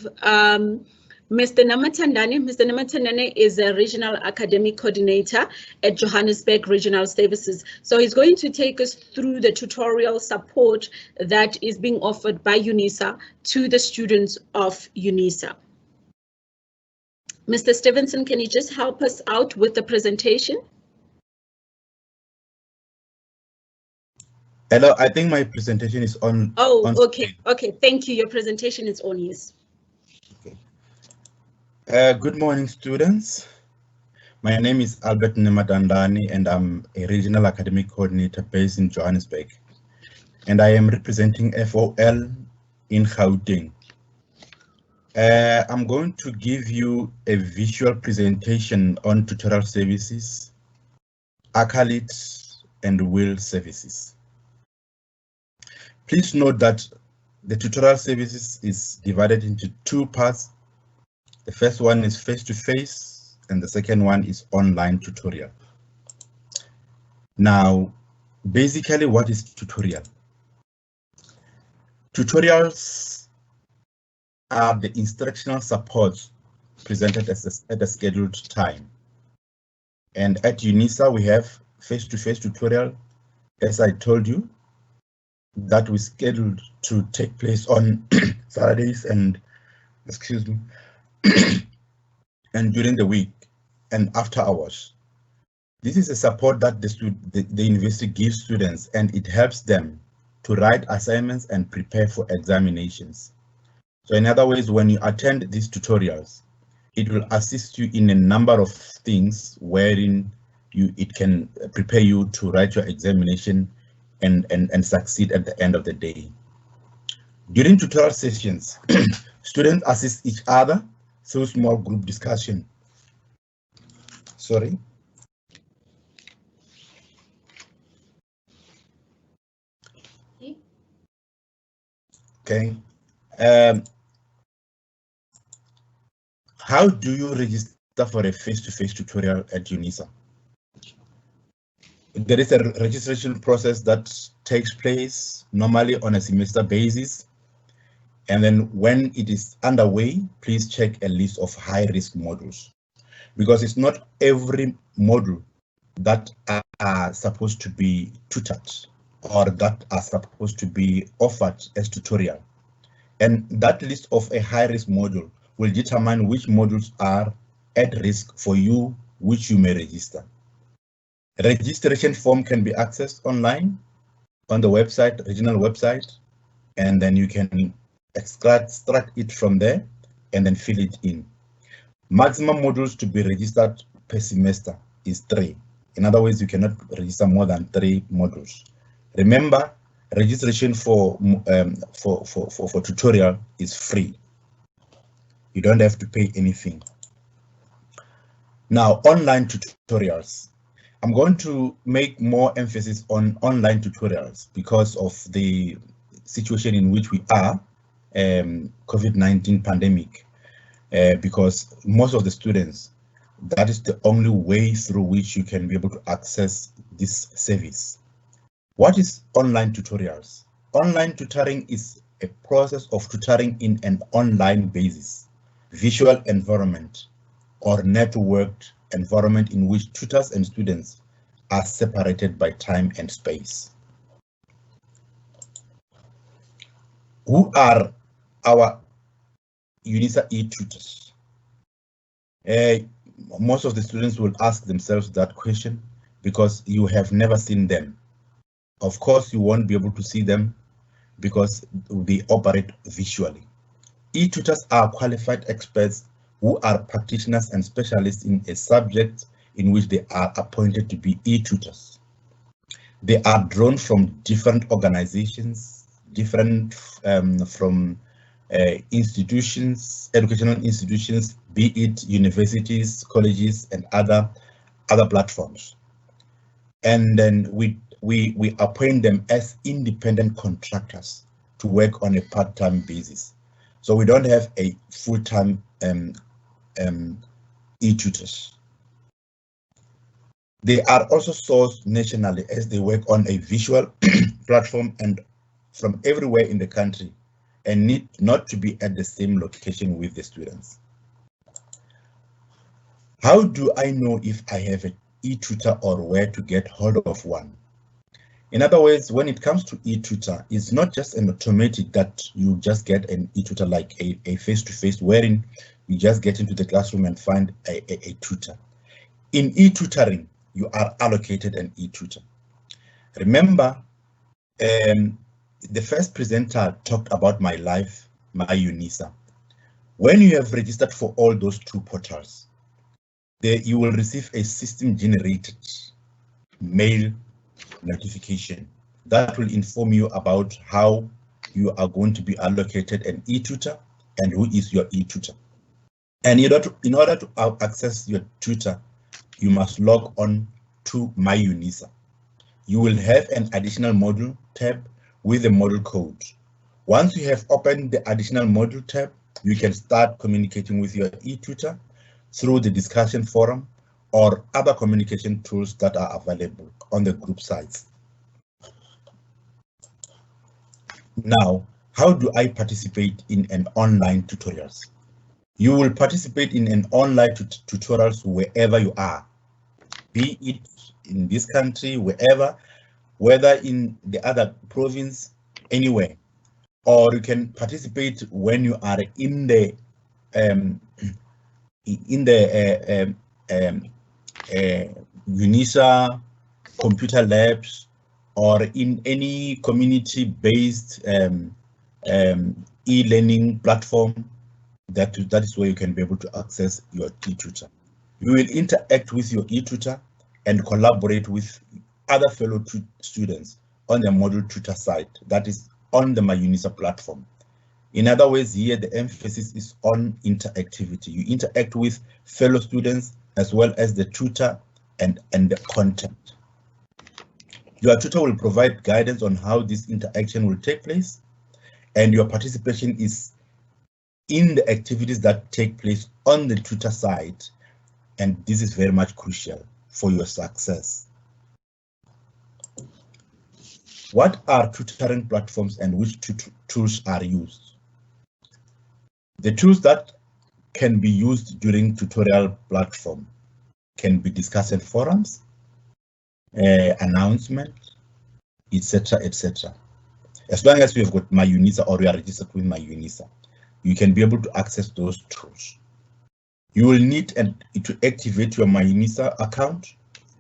Mr. Nematandani. Mr. Nematandani is a regional academic coordinator at Johannesburg Regional Services. So he's going to take us through the tutorial support that is being offered by UNISA to the students of UNISA. Mr. Stevenson, can you just help us out with the presentation? Hello, I think my presentation is on. Oh, okay. Okay, thank you. Your presentation is on, yes. Good morning, students. My name is Albert Nematandani, and I'm a regional academic coordinator based in Johannesburg. And I am representing FOL in Gauteng. I'm going to give you a visual presentation on tutorial services, acolytes, and will services. Please note that the tutorial services is divided into two parts. The first one is face-to-face, and the second one is online tutorial. Now, basically, what is tutorial? Tutorials are the instructional support presented at a scheduled time. And at UNISA, we have face-to-face tutorial, as I told you, that we scheduled to take place on Saturdays and, excuse me, and during the week and after hours. This is a support that the university gives students, and it helps them to write assignments and prepare for examinations. So in other words, when you attend these tutorials, it will assist you in a number of things wherein it can prepare you to write your examination and succeed at the end of the day. During tutorial sessions, students assist each other through small group discussion. Sorry. Okay. How do you register for a face-to-face tutorial at UNISA? There is a registration process that takes place normally on a semester basis. And then when it is underway, please check a list of high-risk modules, because it's not every module that are supposed to be tutored or that are supposed to be offered as tutorial. And that list of a high-risk module will determine which modules are at risk for you, which you may register. A registration form can be accessed online on the website, regional website, and then you can extract it from there and then fill it in. Maximum modules to be registered per semester is 3. In other words, you cannot register more than 3 modules. Remember, registration for tutorial is free. You don't have to pay anything. Now, online tutorials. I'm going to make more emphasis on online tutorials because of the situation in which we are, COVID-19 pandemic, because most of the students, that is the only way through which you can be able to access this service. What is online tutorials? Online tutoring is a process of tutoring in an online basis, visual environment, or networked environment in which tutors and students are separated by time and space. Who are our UNISA e-tutors? Most of the students will ask themselves that question because you have never seen them Of course, you won't be able to see them because they operate visually. E-tutors are qualified experts who are practitioners and specialists in a subject in which they are appointed to be e-tutors. They are drawn from different organizations, different from institutions, educational institutions, be it universities, colleges, and other platforms. And then we appoint them as independent contractors to work on a part-time basis. So we don't have a full-time e-tutors. They are also sourced nationally as they work on a visual platform and from everywhere in the country and need not to be at the same location with the students. How do I know if I have an e-tutor or where to get hold of one? In other words, when it comes to e-tutor, it's not just an automatic that you just get an e-tutor like a face-to-face wherein you just get into the classroom and find a tutor. In e-tutoring, you are allocated an e-tutor. Remember, the first presenter talked about My Life, My UNISA. When you have registered for all those two portals, you will receive a system-generated mail notification that will inform you about how you are going to be allocated an e-tutor and who is your e-tutor. And in order to access your tutor, you must log on to My UNISA. You will have an additional module tab with a module code. Once you have opened the additional module tab, you can start communicating with your e-tutor through the discussion forum or other communication tools that are available on the group sites. Now, how do I participate in an online tutorials? You will participate in an online tutorials wherever you are, be it in this country, wherever, whether in the other province, anywhere, or you can participate when you are in the UNISA computer labs or in any community-based e-learning platform. That is where you can be able to access your e-tutor. You will interact with your e-tutor and collaborate with other fellow students on the module tutor site, that is on the My UNISA platform. In other words, here the emphasis is on interactivity. You interact with fellow students as well as the tutor and the content. Your tutor will provide guidance on how this interaction will take place, and your participation is in the activities that take place on the tutor side, and this is very much crucial for your success. What are tutoring platforms and which tools are used? The tools that can be used during tutorial platform can be discussion forums, announcements, etc., etc. As long as you have got My UNISA or you are registered with My UNISA, you can be able to access those tools. You will need to activate your My UNISA account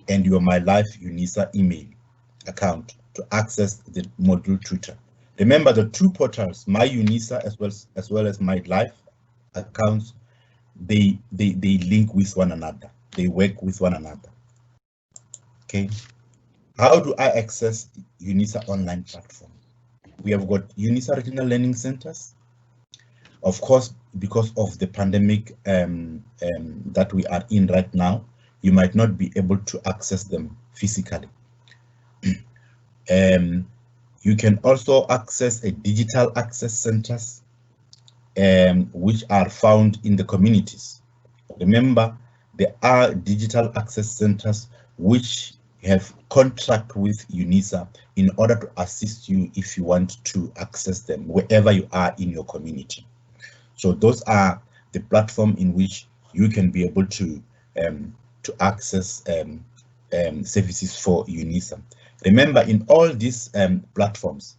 and your My Life UNISA email account to access the module tutor. Remember the two portals, My UNISA as well as My Life accounts, they link with one another. They work with one another. Okay. How do I access UNISA online platform? We have got UNISA regional learning centers. Of course, because of the pandemic that we are in right now, you might not be able to access them physically. You can also access a digital access centers, which are found in the communities. Remember, there are digital access centers which have contract with UNISA in order to assist you if you want to access them wherever you are in your community. So those are the platform in which you can be able to access services for UNISA. Remember, in all these platforms,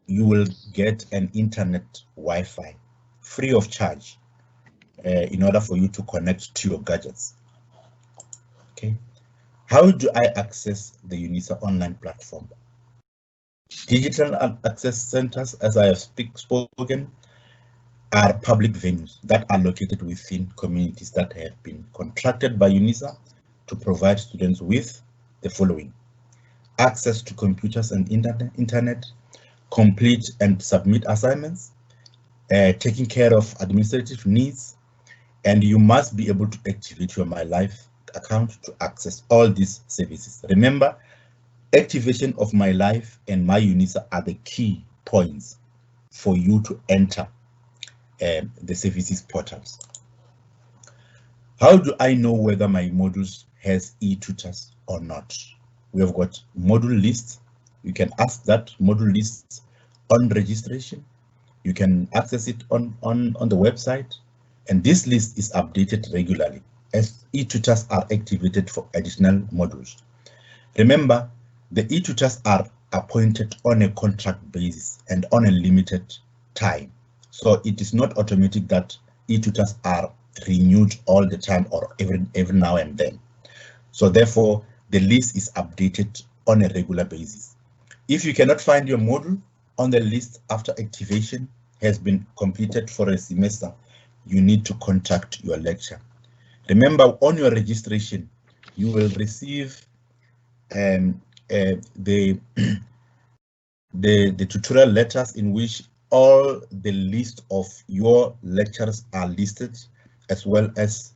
you will get an internet Wi-Fi free of charge in order for you to connect to your gadgets. Okay. How do I access the UNISA online platform? Digital access centers, as I have spoken, are public venues that are located within communities that have been contracted by UNISA to provide students with the following: access to computers and internet, complete and submit assignments, taking care of administrative needs, and you must be able to activate your My Life account to access all these services. Remember, activation of My Life and My UNISA are the key points for you to enter the services portals. How do I know whether my modules has e-tutors or not? We have got module lists. You can ask that module lists on registration. You can access it on the website, and this list is updated regularly as e-tutors are activated for additional modules. Remember, the e-tutors are appointed on a contract basis and on a limited time. So it is not automatic that e-tutors are renewed all the time or every now and then. So therefore, the list is updated on a regular basis. If you cannot find your module on the list after activation has been completed for a semester, you need to contact your lecturer. Remember, on your registration, you will receive the tutorial letters in which all the list of your lecturers are listed, as well as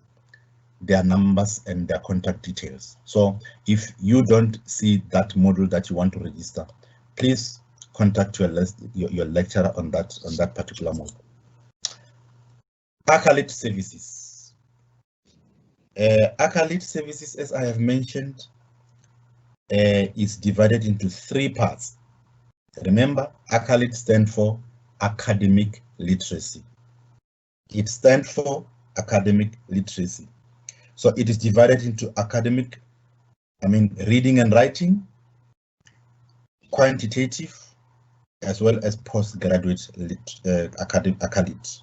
their numbers and their contact details. So if you don't see that module that you want to register, please contact your lecturer on that particular module. Acolyte services. Acolyte services, as I have mentioned, is divided into 3 parts. Remember, acolyte stands for academic literacy. It stands for academic literacy. So it is divided into academic, reading and writing, quantitative, as well as postgraduate acolyte.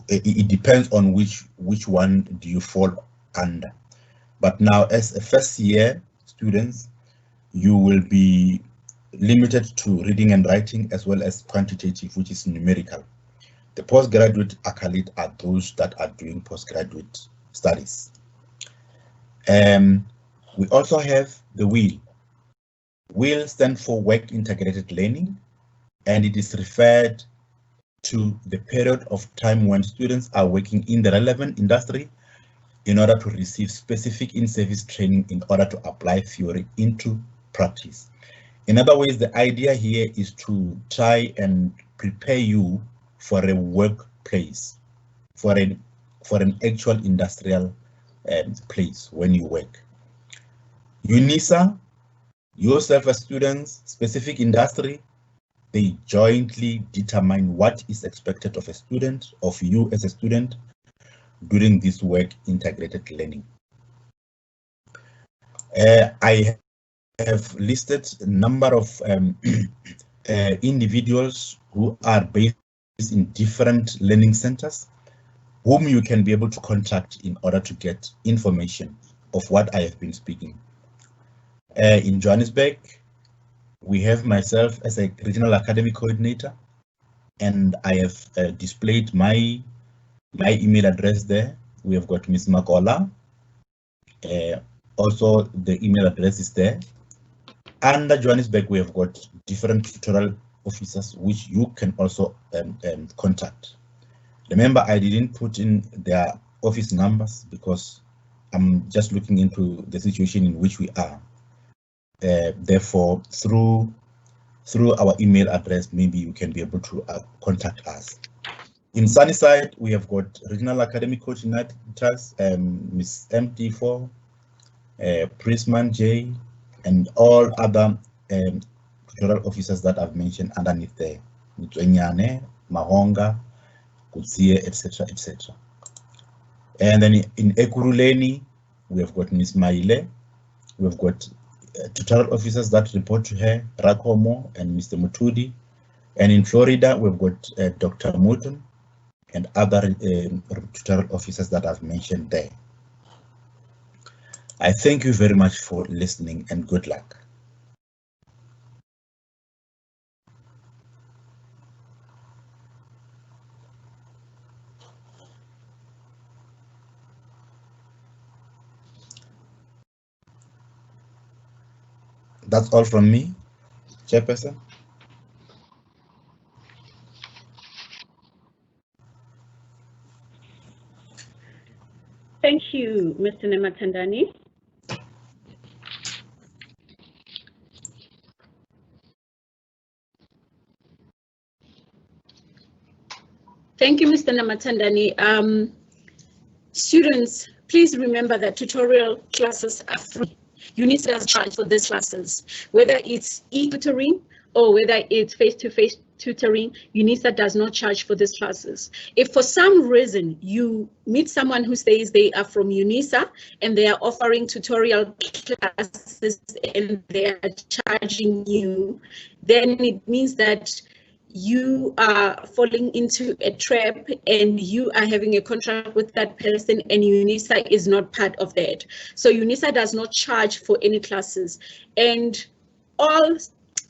It depends on which one do you fall under. But now, as a first year students, you will be limited to reading and writing, as well as quantitative, which is numerical. The postgraduate acolyte are those that are doing postgraduate studies. We also have the WHEEL. WHEEL stands for Work Integrated Learning, and it is referred to the period of time when students are working in the relevant industry in order to receive specific in-service training in order to apply theory into practice. In other words, the idea here is to try and prepare you for a workplace, for an actual industrial place when you work. UNISA, yourself as students, specific industry, they jointly determine what is expected of a student, of you as a student, during this work integrated learning. I have listed a number of individuals who are based in different learning centers, whom you can be able to contact in order to get information of what I have been speaking. In Johannesburg, we have myself as a regional academic coordinator, and I have displayed my email address there. We have got Ms. Makola. Also, the email address is there. Under Johannesburg, we have got different tutorial officers which you can also contact. Remember, I didn't put in their office numbers because I'm just looking into the situation in which we are. Therefore, through our email address, maybe you can be able to contact us. In Sunnyside, we have got regional academic coordinators, Ms. MT4, Preesman J, and all other tutorial officers that I've mentioned underneath there. Penyenye, Mahonga, Kutsie, etc., etc. And then in Ekurhuleni, we have got Ms. Maile. We've got tutorial officers that report to her, Rakomo and Mr. Mutudi. And in Florida, we've got Dr. Muton and other tutorial officers that I've mentioned there. I thank you very much for listening, and good luck. That's all from me, Chairperson. Thank you, Mr. Nematandani. Thank you, Mr. Nematandani. Students, please remember that tutorial classes are free. UNISA does charge for these classes, whether it's e-tutoring or whether it's face-to-face tutoring. UNISA does not charge for these classes. If for some reason you meet someone who says they are from UNISA and they are offering tutorial classes and they are charging you, then it means that you are falling into a trap and you are having a contract with that person, and UNISA is not part of that. So UNISA does not charge for any classes, and all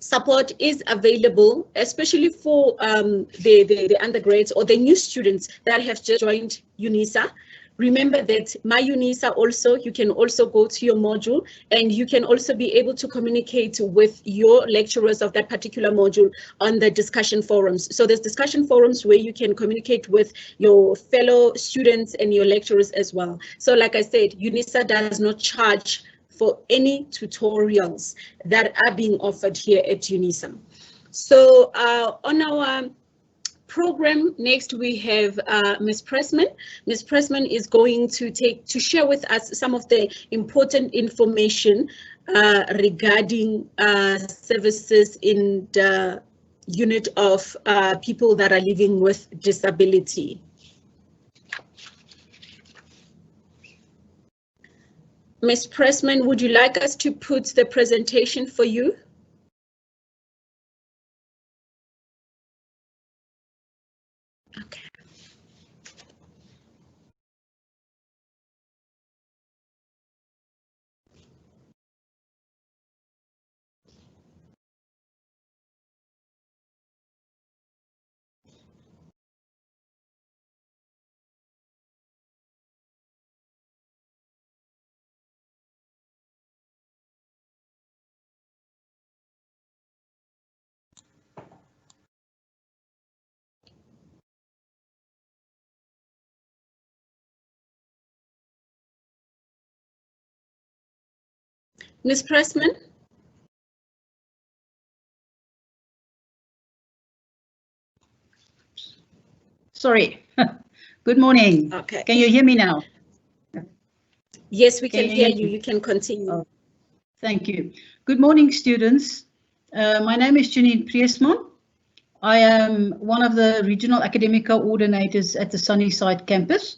support is available, especially for the undergrads or the new students that have just joined UNISA. Remember that my UNISA also, you can also go to your module and you can also be able to communicate with your lecturers of that particular module on the discussion forums. So there's discussion forums where you can communicate with your fellow students and your lecturers as well. So like I said, UNISA does not charge for any tutorials that are being offered here at UNISA. So on our program next we have Ms. Preesman. Ms. Preesman is going to share with us some of the important information regarding services in the unit of people that are living with disability. Ms. Preesman, would you like us to put the presentation for you? Okay. Ms. Preesman? Sorry. Good morning. Okay. Can you hear me now? Yes, we can hear you. You can continue. Oh, thank you. Good morning, students. My name is Preesman. I am one of the regional academic coordinators at the Sunnyside campus,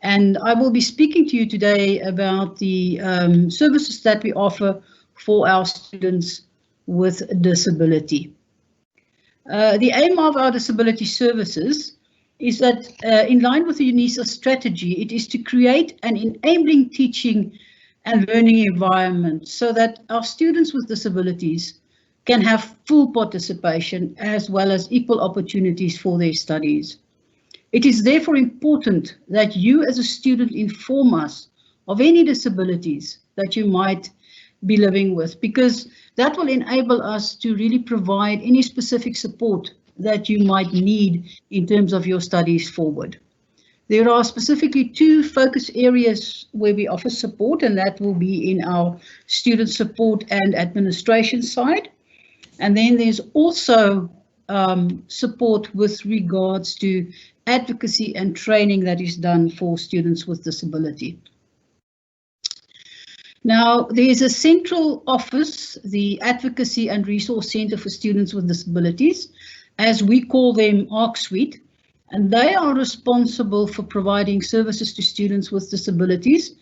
and I will be speaking to you today about the services that we offer for our students with disability. The aim of our disability services is that in line with the UNISA strategy, it is to create an enabling teaching and learning environment so that our students with disabilities can have full participation as well as equal opportunities for their studies. It is therefore important that you as a student inform us of any disabilities that you might be living with, because that will enable us to really provide any specific support that you might need in terms of your studies forward. There are specifically two focus areas where we offer support, and that will be in our student support and administration side. And then there's also support with regards to advocacy and training that is done for students with disability. Now, there's a central office, the Advocacy and Resource Centre for Students with Disabilities, as we call them ARC Suite, and they are responsible for providing services to students with disabilities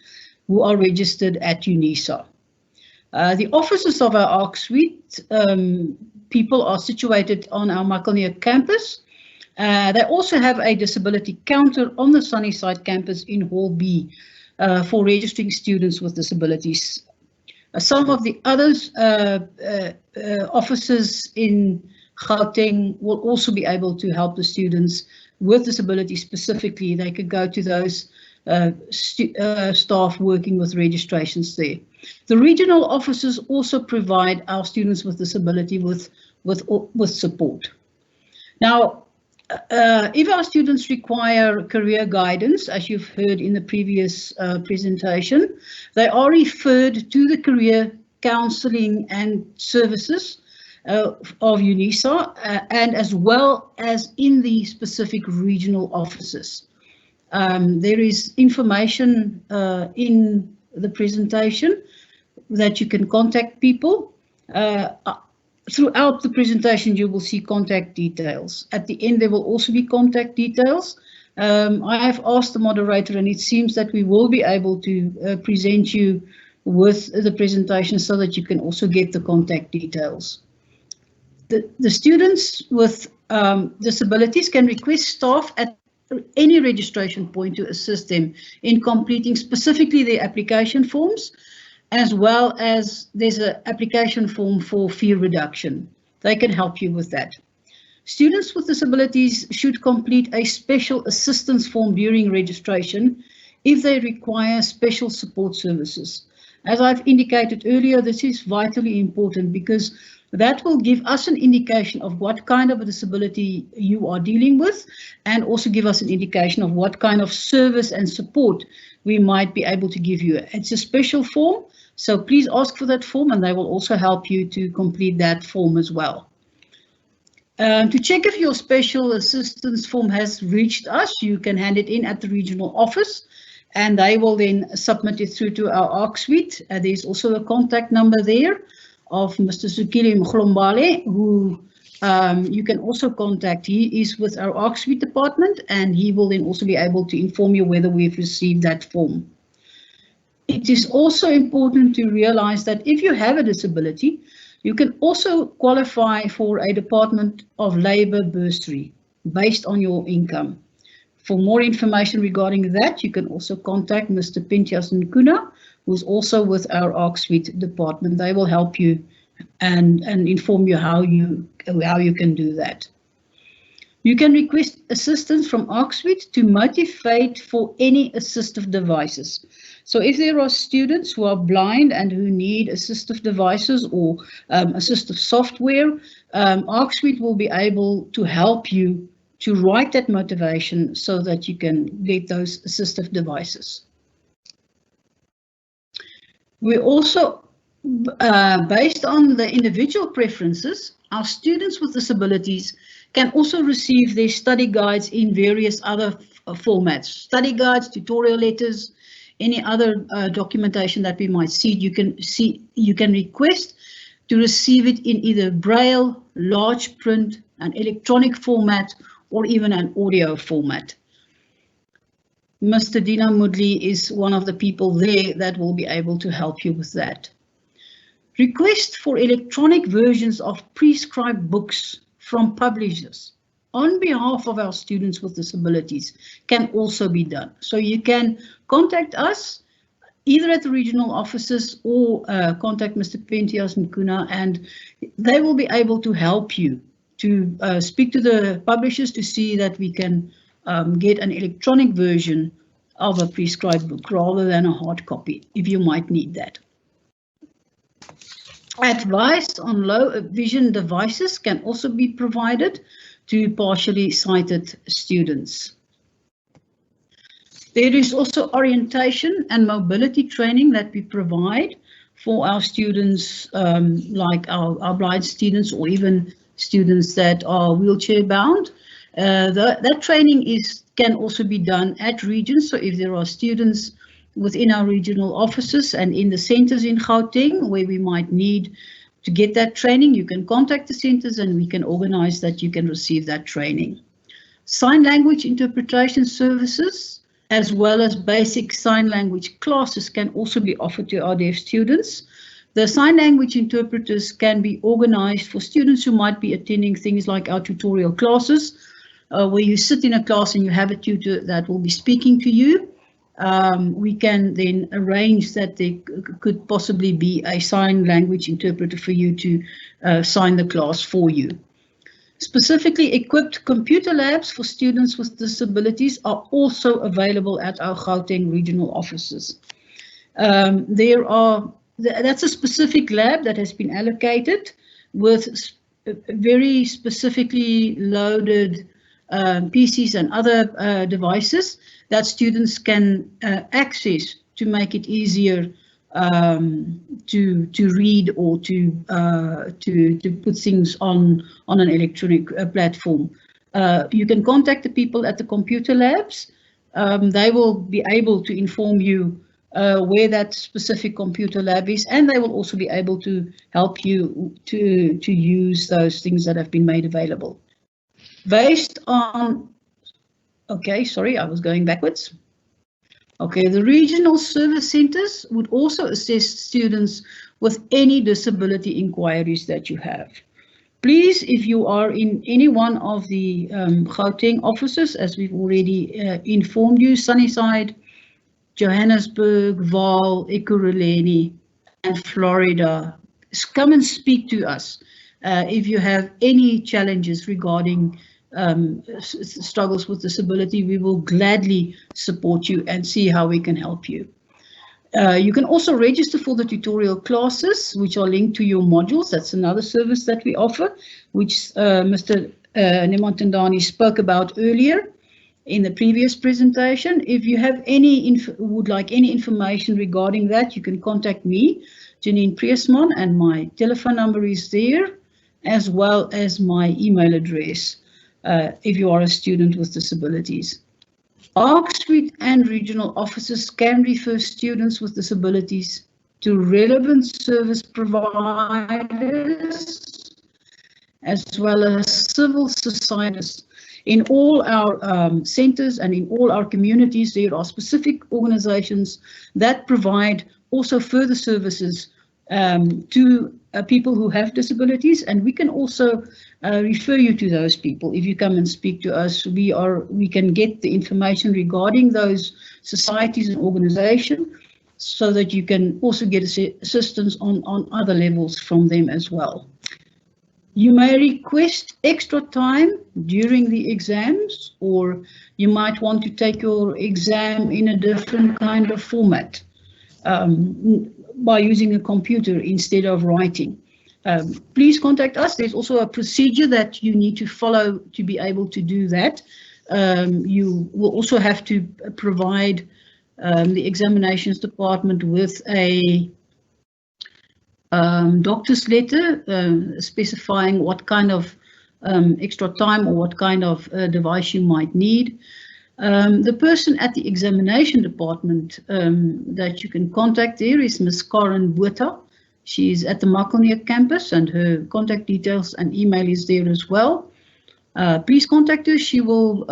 who are registered at UNISA. The offices of our ARC Suite people are situated on our Makahane campus. They also have a disability counter on the Sunnyside campus in Hall B for registering students with disabilities. Some of the others offices in Gauteng will also be able to help the students with disabilities specifically. They could go to those staff working with registrations there. The regional offices also provide our students with disability with support. Now, if our students require career guidance, as you've heard in the previous presentation, they are referred to the career counselling and services of UNISA, and as well as in the specific regional offices. There is information in the presentation that you can contact people. Throughout the presentation, you will see contact details. At the end, there will also be contact details. I have asked the moderator, and it seems that we will be able to present you with the presentation so that you can also get the contact details. The students with disabilities can request staff at any registration point to assist them in completing specifically their application forms, as well as there's an application form for fee reduction. They can help you with that. Students with disabilities should complete a special assistance form during registration if they require special support services. As I've indicated earlier, this is vitally important because that will give us an indication of what kind of a disability you are dealing with, and also give us an indication of what kind of service and support we might be able to give you. It's a special form, so please ask for that form, and they will also help you to complete that form as well. To check if your special assistance form has reached us, you can hand it in at the regional office, and they will then submit it through to our ARC suite. There's also a contact number there of Mr. Sukili Mklombale, who you can also contact. He is with our ARC suite department, and he will then also be able to inform you whether we've received that form. It is also important to realize that if you have a disability, you can also qualify for a Department of Labour bursary based on your income. For more information regarding that, you can also contact Mr. Penyenye, who's also with our ARC suite department. They will help you and inform you how you can do that. You can request assistance from ARC suite to motivate for any assistive devices. So if there are students who are blind and who need assistive devices or assistive software, ARC suite will be able to help you to write that motivation so that you can get those assistive devices. We also, based on the individual preferences, our students with disabilities can also receive their study guides in various other formats. Study guides, tutorial letters, any other documentation that we might see. You can request to receive it in either Braille, large print, an electronic format, or even an audio format. Mr. Dina Mudley is one of the people there that will be able to help you with that. Request for electronic versions of prescribed books from publishers on behalf of our students with disabilities can also be done. So you can contact us either at the regional offices or contact Mr. Penyenye, and they will be able to help you to speak to the publishers to see that we can get an electronic version of a prescribed book rather than a hard copy, if you might need that. Advice on low vision devices can also be provided to partially sighted students. There is also orientation and mobility training that we provide for our students, like our blind students or even students that are wheelchair bound. That training can also be done at regions. So if there are students within our regional offices and in the centres in Gauteng where we might need to get that training, you can contact the centres and we can organise that you can receive that training. Sign language interpretation services as well as basic sign language classes can also be offered to our deaf students. The sign language interpreters can be organised for students who might be attending things like our tutorial classes, where you sit in a class and you have a tutor that will be speaking to you. We can then arrange that there could possibly be a sign language interpreter for you to sign the class for you. Specifically equipped computer labs for students with disabilities are also available at our Gauteng regional offices. There are that's a specific lab that has been allocated with very specifically loaded PCs and other devices that students can access to make it easier to read or to put things on an electronic platform. You can contact the people at the computer labs. They will be able to inform you where that specific computer lab is, and they will also be able to help you to use those things that have been made available. Based on, okay, sorry, I was going backwards. Okay, the regional service centers would also assist students with any disability inquiries that you have. Please, if you are in any one of the Gauteng offices, as we've already informed you, Sunnyside, Johannesburg, Vaal, Ekurhuleni, and Florida, come and speak to us if you have any challenges regarding struggles with disability. We will gladly support you and see how we can help you. You can also register for the tutorial classes, which are linked to your modules. That's another service that we offer, which Mr. Nematandani spoke about earlier in the previous presentation. If you have would like any information regarding that, you can contact me, Janine Preesman, and my telephone number is there, as well as my email address, if you are a student with disabilities. ARC Suite and regional offices can refer students with disabilities to relevant service providers, as well as civil societies. In all our centers and in all our communities, there are specific organizations that provide also further services to people who have disabilities, and we can also refer you to those people. If you come and speak to us, we can get the information regarding those societies and organizations so that you can also get assistance on other levels from them as well. You may request extra time during the exams, or you might want to take your exam in a different kind of format by using a computer instead of writing. Please contact us. There's also a procedure that you need to follow to be able to do that. You will also have to provide the examinations department with a doctor's letter specifying what kind of extra time or what kind of device you might need. The person at the examination department that you can contact there is Ms. Karen Botha. She's at the Makahane campus, and her contact details and email is there as well. Please contact her. She will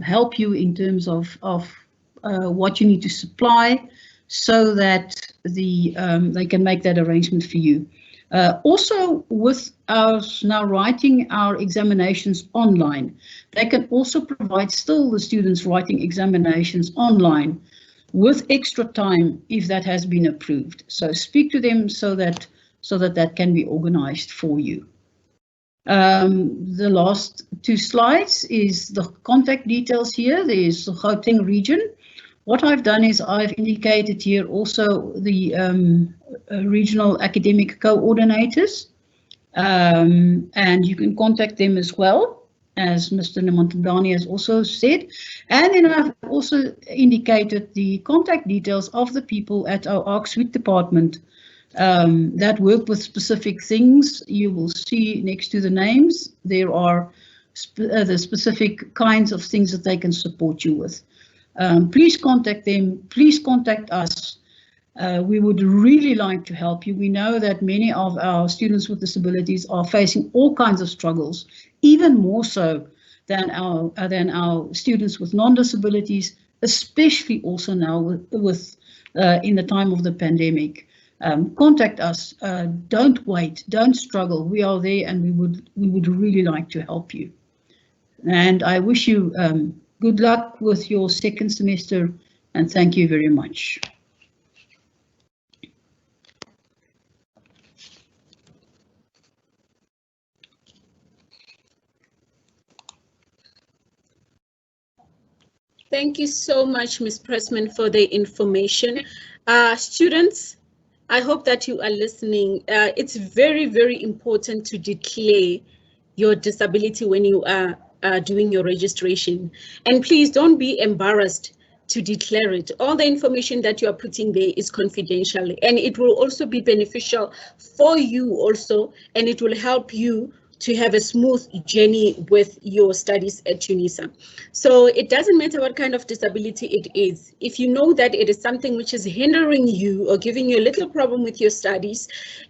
help you in terms of what you need to supply so that they can make that arrangement for you. Also, with us now writing our examinations online, they can also provide still the students writing examinations online with extra time if that has been approved. So speak to them so that that can be organized for you. The last two slides is the contact details here. There is the Gauteng region. What I've done is I've indicated here also the regional academic coordinators, and you can contact them as well, as Mr. Nematandani has also said. And then I've also indicated the contact details of the people at our ARC Suite department that work with specific things. You will see next to the names, there are the specific kinds of things that they can support you with. Please contact them, please contact us. We would really like to help you. We know that many of our students with disabilities are facing all kinds of struggles, even more so than our students with non-disabilities, especially also now with in the time of the pandemic. Contact us. Don't wait. Don't struggle. We are there, and we would really like to help you. And I wish you good luck with your second semester, and thank you very much. Thank you so much, Ms. Preesman, for the information. Students, I hope that you are listening. It's very, very important to declare your disability when you are doing your registration. And please don't be embarrassed to declare it. All the information that you are putting there is confidential, and it will also be beneficial for you also, and it will help you to have a smooth journey with your studies at UNISA. So it doesn't matter what kind of disability it is. If you know that it is something which is hindering you or giving you a little problem with your studies,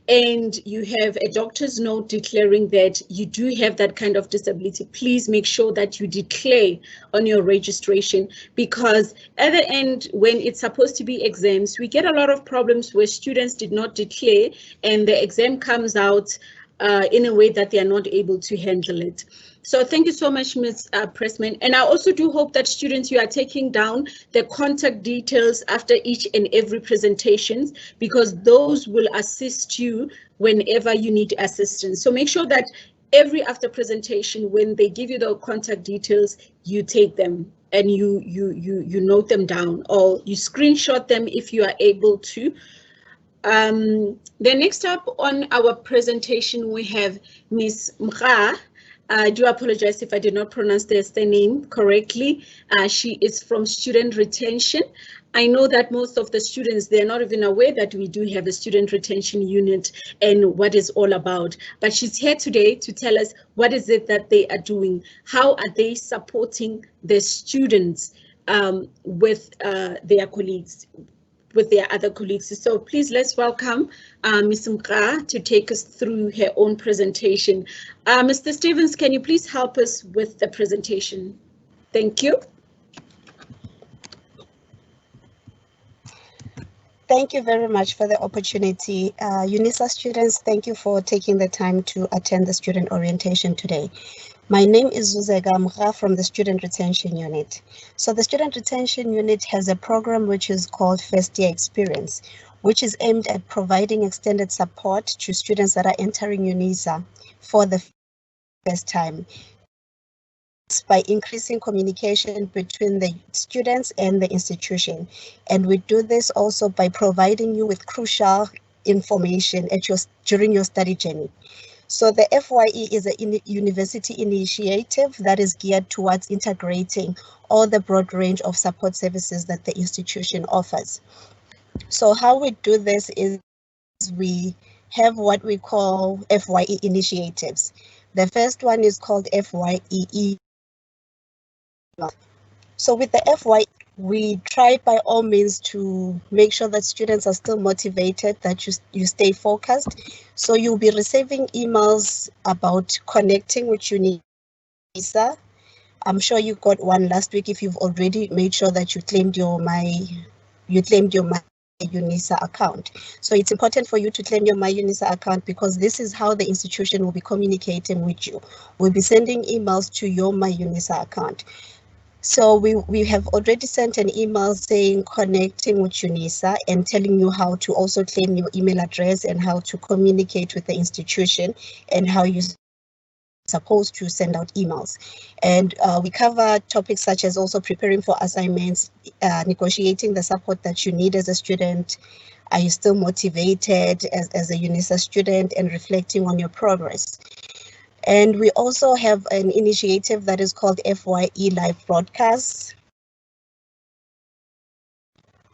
and you have a doctor's note declaring that you do have that kind of disability, please make sure that you declare on your registration, because at the end, when it's supposed to be exams, we get a lot of problems where students did not declare and the exam comes out in a way that they are not able to handle it. So thank you so much, Ms. Preesman. And I also do hope that students, you are taking down the contact details after each and every presentation, because those will assist you whenever you need assistance. So make sure that every after presentation, when they give you the contact details, you take them and you note them down, or you screenshot them if you are able to. Then next up on our presentation, we have Ms. Mkra. I do apologize if I did not pronounce the name correctly. She is from student retention. I know that most of the students, they're not even aware that we do have a student retention unit and what it's all about. But she's here today to tell us what is it that they are doing, how are they supporting the students with their colleagues, with their other colleagues. So please, let's welcome Ms. Mkra to take us through her own presentation. Mr. Stevens, can you please help us with the presentation? Thank you. Thank you very much for the opportunity. UNISA students, thank you for taking the time to attend the student orientation today. My name is Zuzega Mkra from the Student Retention Unit. So the Student Retention Unit has a program which is called First Year Experience, which is aimed at providing extended support to students that are entering UNISA for the first time, by increasing communication between the students and the institution. And we do this also by providing you with crucial information during your study journey. So the FYE is a university initiative that is geared towards integrating all the broad range of support services that the institution offers. So how we do this is we have what we call FYE initiatives. The first one is called FYE. So with the FYE, we try by all means to make sure that students are still motivated, that you stay focused. So you'll be receiving emails about connecting with UNISA. I'm sure you got one last week if you've already made sure that you claimed your My UNISA account. So it's important for you to claim your My UNISA account, because this is how the institution will be communicating with you. We'll be sending emails to your My UNISA account. So we have already sent an email saying connecting with UNISA and telling you how to also claim your email address and how to communicate with the institution and how you're supposed to send out emails. And we cover topics such as also preparing for assignments, negotiating the support that you need as a student. Are you still motivated as a UNISA student, and reflecting on your progress? And we also have an initiative that is called FYE Live Broadcasts.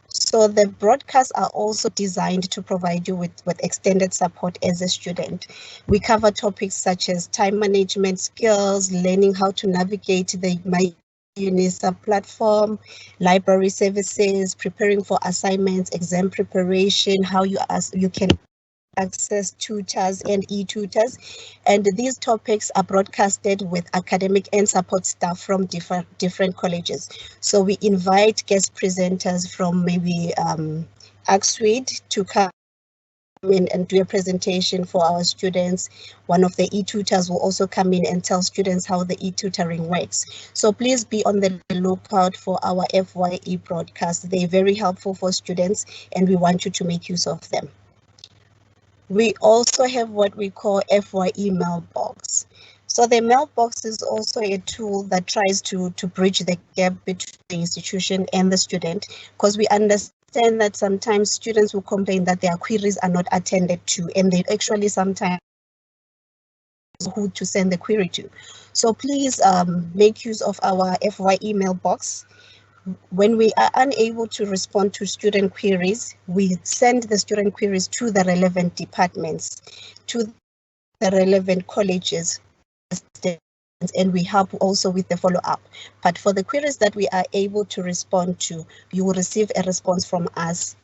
So the broadcasts are also designed to provide you with extended support as a student. We cover topics such as time management skills, learning how to navigate the My UNISA platform, library services, preparing for assignments, exam preparation, how you can access tutors and e-tutors, and these topics are broadcasted with academic and support staff from different colleges. So we invite guest presenters from maybe ACSWID to come in and do a presentation for our students. One of the e-tutors will also come in and tell students how the e-tutoring works. So please be on the lookout for our FYE broadcasts. They're very helpful for students and we want you to make use of them. We also have what we call FYE mailbox. So the mailbox is also a tool that tries to bridge the gap between the institution and the student, because we understand understand that sometimes students will complain that their queries are not attended to, and they actually sometimes who to send the query to. So please make use of our FY email box. When we are unable to respond to student queries, we send the student queries to the relevant departments, to the relevant colleges, and we help also with the follow-up. But for the queries that we are able to respond to, you will receive a response from us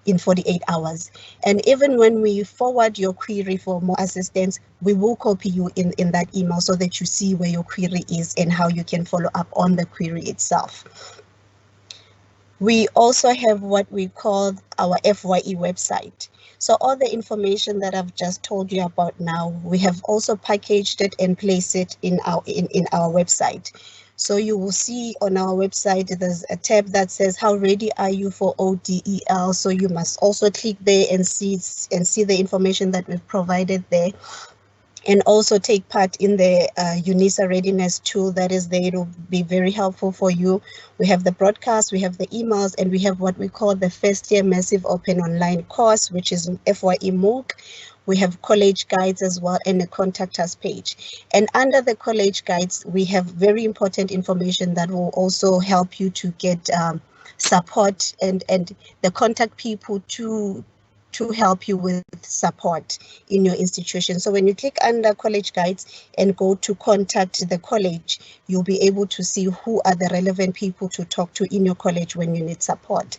in 48 hours. And even when we forward your query for more assistance, we will copy you in that email so that you see where your query is and how you can follow up on the query itself. We also have what we call our FYE website. So all the information that I've just told you about now, we have also packaged it and placed it in our website. So you will see on our website, there's a tab that says, how ready are you for ODEL? So you must also click there and see the information that we've provided there. And also take part in the UNISA readiness tool that is there. It will be very helpful for you. We have the broadcast, we have the emails, and we have what we call the first year massive open online course, which is FYE MOOC. We have college guides as well and a contact us page. And under the college guides, we have very important information that will also help you to get support and the contact people to help you with support in your institution. So when you click under college guides and go to contact the college, you'll be able to see who are the relevant people to talk to in your college when you need support.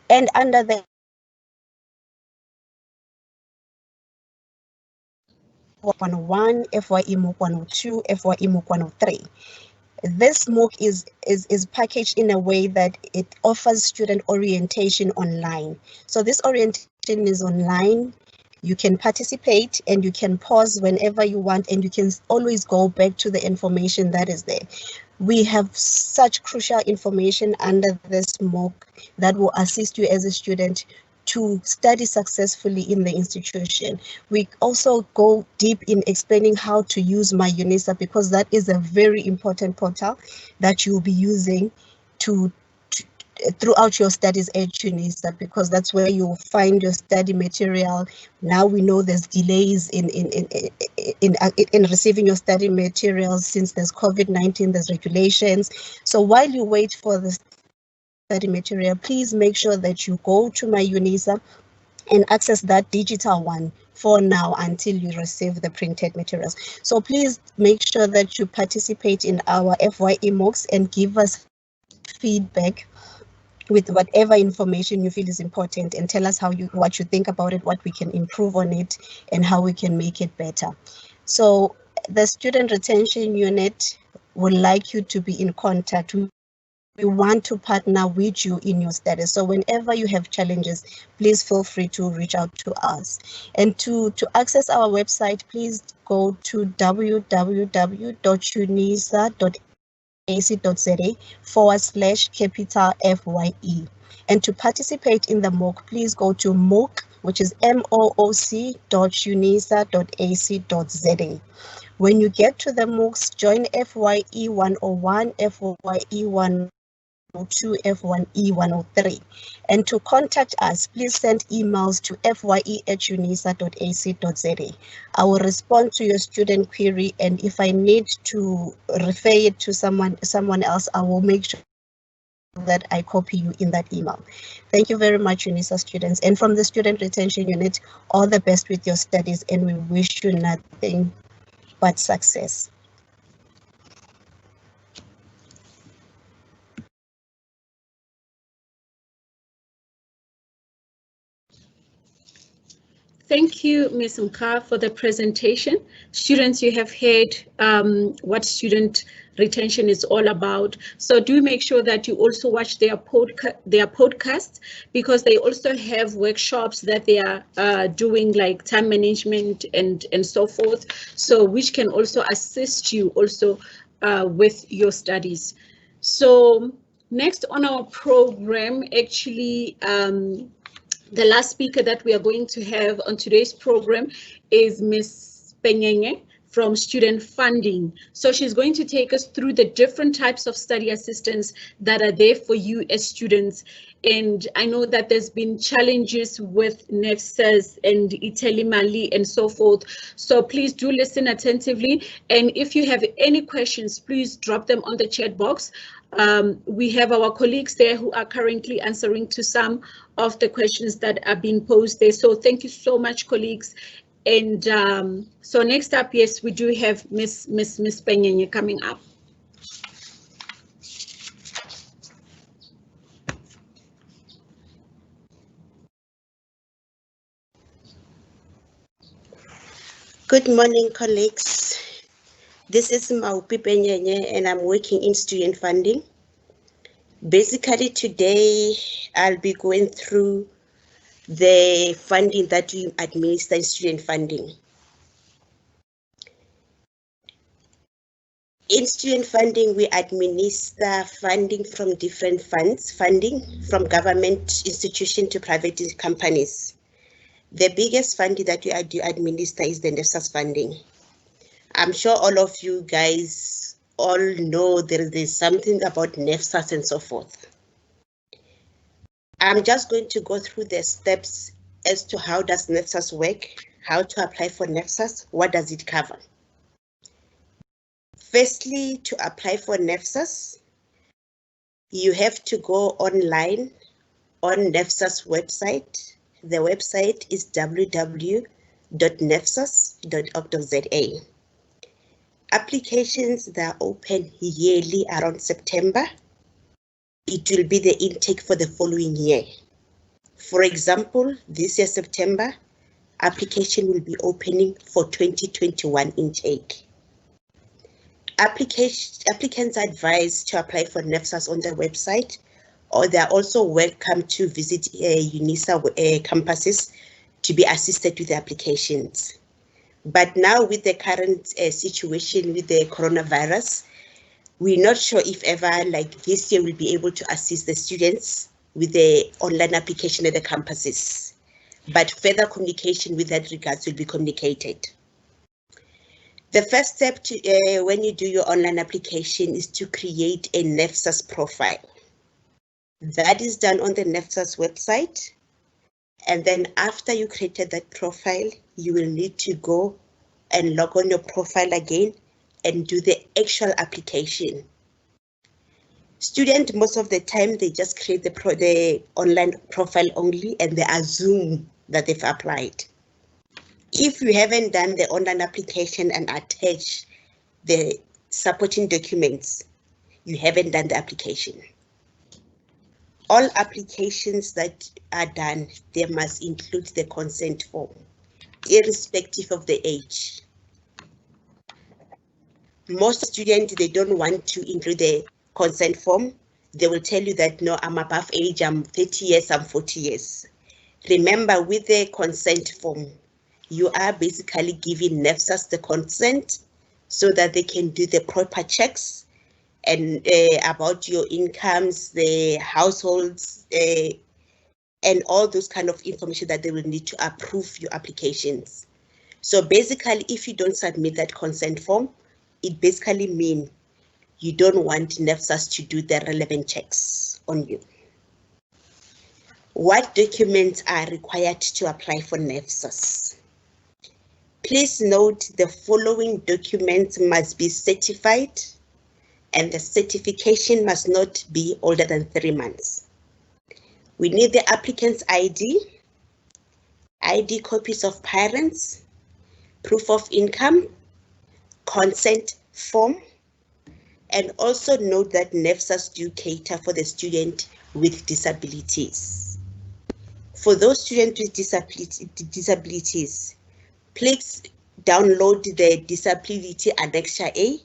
And under the FYE 101, FYE MOOC 102, FYE MOOC 103. This MOOC is packaged in a way that it offers student orientation online. So this orientation is online. You can participate and you can pause whenever you want, and you can always go back to the information that is there. We have such crucial information under this MOOC that will assist you as a student to study successfully in the institution. We also go deep in explaining how to use My UNISA, because that is a very important portal that you'll be using throughout your studies at UNISA, because that's where you'll find your study material. Now we know there's delays in receiving your study materials since there's COVID-19, there's regulations. So while you wait for the study material, please make sure that you go to My UNISA and access that digital one for now until you receive the printed materials. So please make sure that you participate in our FYE MOOCs and give us feedback with whatever information you feel is important, and tell us what you think about it, what we can improve on it, and how we can make it better. So the Student Retention Unit would like you to be in contact. We want to partner with you in your studies. So whenever you have challenges, please feel free to reach out to us. And to access our website, please go to www.unisa.ac.za/capital FYE. And to participate in the MOOC, please go to MOOC, which is mooc.unisa.ac.za. When you get to the MOOCs, join FYE 101, FYE 102, FYE 103. And to contact us, please send emails to fye@unisa.ac.za. I will respond to your student query, and if I need to refer it to someone else, I will make sure that I copy you in that email. Thank you very much, UNISA students. And from the Student Retention Unit, all the best with your studies, and we wish you nothing but success. Thank you, Ms. Mkra, for the presentation. Students, you have heard what student retention is all about. So do make sure that you also watch their podcast, because they also have workshops that they are doing, like time management and so forth, so which can also assist you also with your studies. So next on our program, actually, the last speaker that we are going to have on today's program is Ms. Penyenye from student funding. So she's going to take us through the different types of study assistance that are there for you as students. And I know that there's been challenges with NEFSAS and Itelimali and so forth. So please do listen attentively. And if you have any questions, please drop them on the chat box. We have our colleagues there who are currently answering to some of the questions that are being posed there. So thank you so much, colleagues. And so next up, yes, we do have Miss Penyenye coming up. Good morning, colleagues. This is Penyenye, and I'm working in student funding. Basically, today I'll be going through the funding that we administer in student funding. In student funding, we administer funding from different funds, funding from government institutions to private companies. The biggest funding that we administer is the NEFSAS funding. I'm sure all of you guys all know there's something about NEFSAS and so forth. I'm just going to go through the steps as to how does NEFSAS work, how to apply for NEFSAS, what does it cover. Firstly, to apply for NEFSAS, you have to go online on NEFSAS website. The website is www.nefsas.org.za. Applications that are open yearly around September. It will be the intake for the following year. For example, this year, September, application will be opening for 2021 intake. Applicants are advised to apply for NEFSAS on the website, or they are also welcome to visit UNISA campuses to be assisted with the applications. But now with the current situation with the coronavirus, we're not sure if ever like this year we'll be able to assist the students with the online application at the campuses. But further communication with that regards will be communicated. The first step to, when you do your online application is to create a NEFSAS profile. That is done on the NEFSAS website. And then after you created that profile, you will need to go and log on your profile again and do the actual application. Students, most of the time, they just create the online profile only and they assume that they've applied. If you haven't done the online application and attach the supporting documents, you haven't done the application. All applications that are done, they must include the consent form, irrespective of the age. Most students, they don't want to include the consent form. They will tell you that, no, I'm above age, I'm 30 years, I'm 40 years. Remember, with the consent form, you are basically giving NEFSAS the consent so that they can do the proper checks and about your incomes, the households, and all those kind of information that they will need to approve your applications. So basically, if you don't submit that consent form, it basically means you don't want NEFSAS to do the relevant checks on you. What documents are required to apply for NEFSAS? Please note the following documents must be certified and the certification must not be older than 3 months. We need the applicant's ID copies of parents, proof of income, consent form, and also note that NEFSAS do cater for the student with disabilities. For those students with disabilities, please download the Disability Annexure A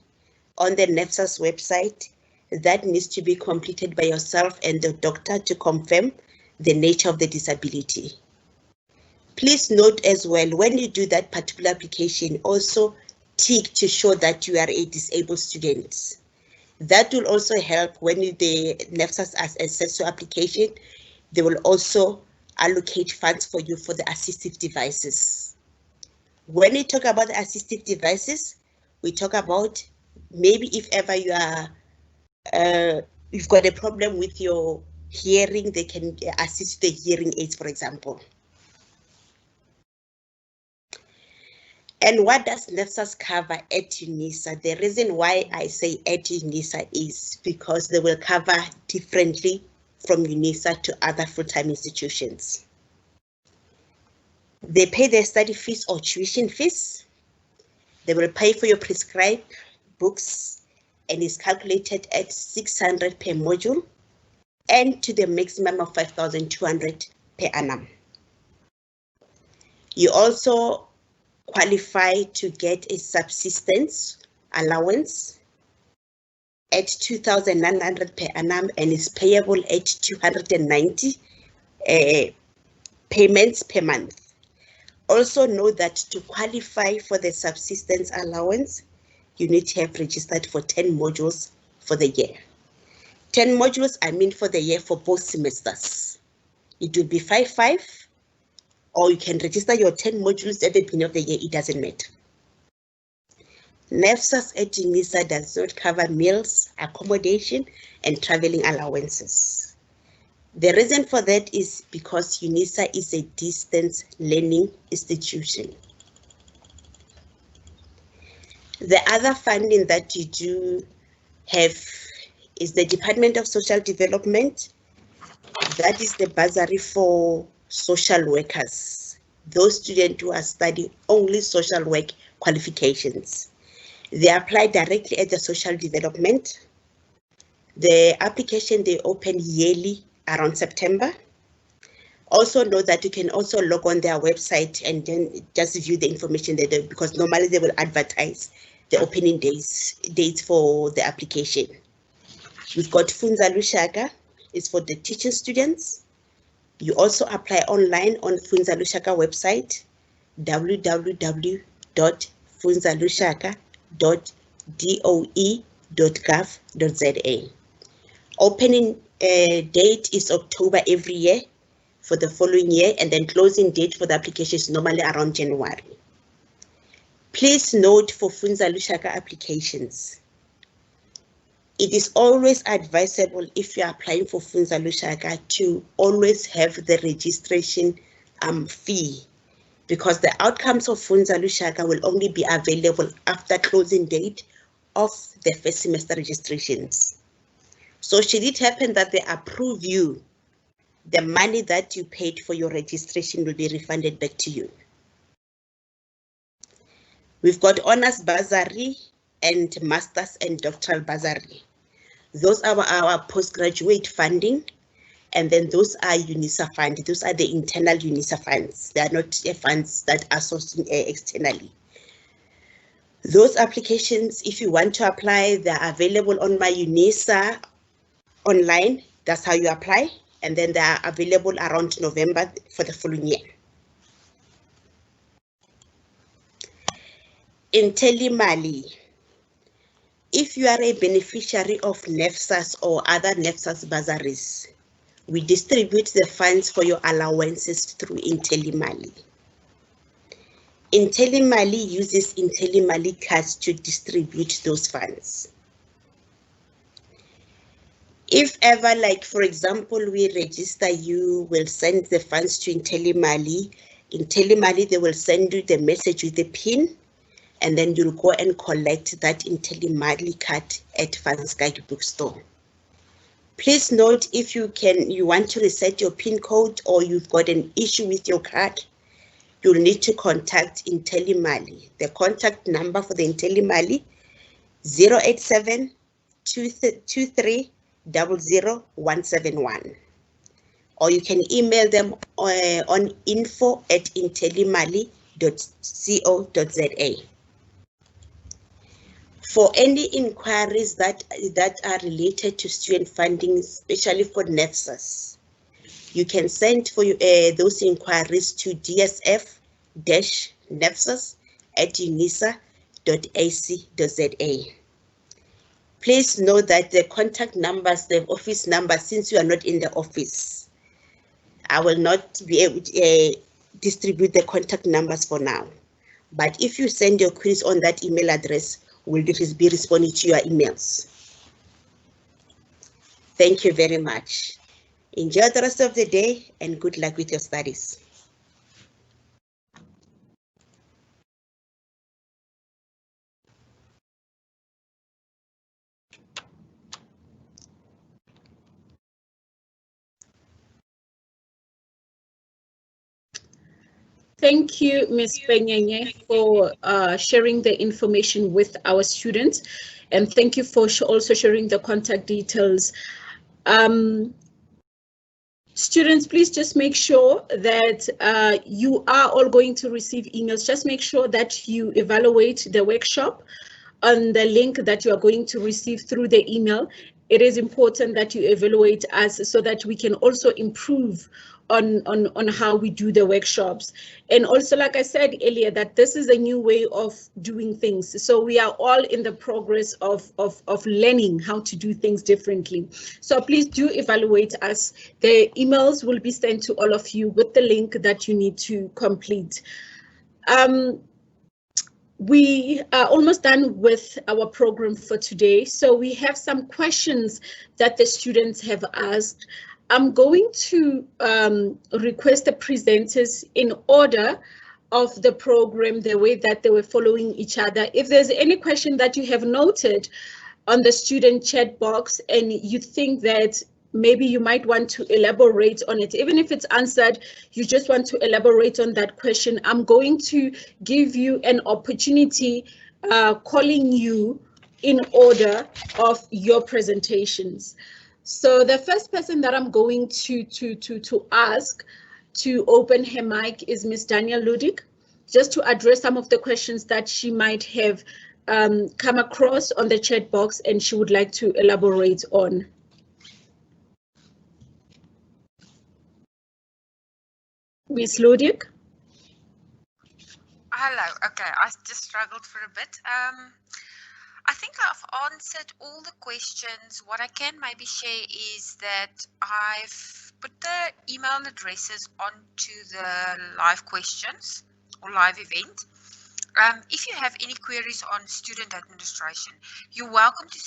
on the NEFSAS website. That needs to be completed by yourself and the doctor to confirm the nature of the disability. Please note as well, when you do that particular application, also tick to show that you are a disabled student. That will also help when the NEFSAS assess your application. They will also allocate funds for you for the assistive devices. When we talk about the assistive devices, We talk about maybe if ever you are, you've got a problem with your hearing, they can assist the hearing aids, for example. And what does NSFAS cover at UNISA? The reason why I say at UNISA is because they will cover differently from UNISA to other full-time institutions. They pay their study fees or tuition fees. They will pay for your prescribed books and is calculated at 600 per module and to the maximum of 5,200 per annum. You also qualify to get a subsistence allowance at 2,900 per annum and is payable at 290 payments per month. Also know that to qualify for the subsistence allowance, you need to have registered for 10 modules for the year. 10 modules, I mean for the year for both semesters. It will be 5-5, or you can register your 10 modules at the beginning of the year, it doesn't matter. NSFAS at UNISA does not cover meals, accommodation, and traveling allowances. The reason for that is because UNISA is a distance learning institution. The other funding that you do have is the Department of Social Development. That is the bursary for social workers, those students who are studying only social work qualifications. They apply directly at the social development. The application they open yearly around September. Also know that you can also log on their website and then just view the information there, because normally they will advertise the opening dates for the application. We've got Funza Lushaka, is for the teaching students. You also apply online on Funza Lushaka website, www.funzalushaka.doe.gov.za. Opening date is October every year for the following year, and then closing date for the application is normally around January. Please note for Funza Lushaka applications, it is always advisable if you are applying for Funza Lushaka to always have the registration fee, because the outcomes of Funza Lushaka will only be available after closing date of the first semester registrations. So should it happen that they approve you, the money that you paid for your registration will be refunded back to you. We've got honors bursary and master's and doctoral bursary. Those are our postgraduate funding, and then those are UNISA funds. Those are the internal UNISA funds. They are not funds that are sourced externally. Those applications, if you want to apply, they're available on my UNISA online. That's how you apply, and then they are available around November for the following year. Intellimali. If you are a beneficiary of NSFAS or other NSFAS bursaries, we distribute the funds for your allowances through Intellimali. Intellimali uses Intellimali cards to distribute those funds. If ever, like for example, we register, you will send the funds to Intellimali. Intellimali, they will send you the message with the PIN, and then you'll go and collect that Intellimali card at Vanskyk bookstore. Please note, if you want to reset your PIN code or you've got an issue with your card, you'll need to contact Intellimali. The contact number for the Intellimali, 087 23 00171. Or you can email them on info@intellimali.co.za. For any inquiries that are related to student funding, especially for NSFAS, you can send for those inquiries to dsf-nefsas@unisa.ac.za. Please know that the contact numbers, the office numbers, since you are not in the office, I will not be able to distribute the contact numbers for now. But if you send your quiz on that email address, will be responding to your emails. Thank you very much. Enjoy the rest of the day and good luck with your studies. Thank you, Ms. Penyenye, for sharing the information with our students, and thank you for also sharing the contact details. Students, please just make sure that you are all going to receive emails. Just make sure that you evaluate the workshop on the link that you are going to receive through the email. It is important that you evaluate us so that we can also improve on how we do the workshops. And also, like I said earlier, that this is a new way of doing things. So we are all in the progress of learning how to do things differently. So please do evaluate us. The emails will be sent to all of you with the link that you need to complete. We are almost done with our program for today. So we have some questions that the students have asked. I'm going to request the presenters in order of the program, the way that they were following each other. If there's any question that you have noted on the student chat box and you think that maybe you might want to elaborate on it, even if it's answered, you just want to elaborate on that question, I'm going to give you an opportunity calling you in order of your presentations. So the first person that I'm going to ask to open her mic is Ms. Danielle Ludick, just to address some of the questions that she might have come across on the chat box and she would like to elaborate on. Ms. Ludick? Hello, okay, I just struggled for a bit. I think I've answered all the questions. What I can maybe share is that I've put the email addresses onto the live questions or live event. If you have any queries on student administration, you're welcome to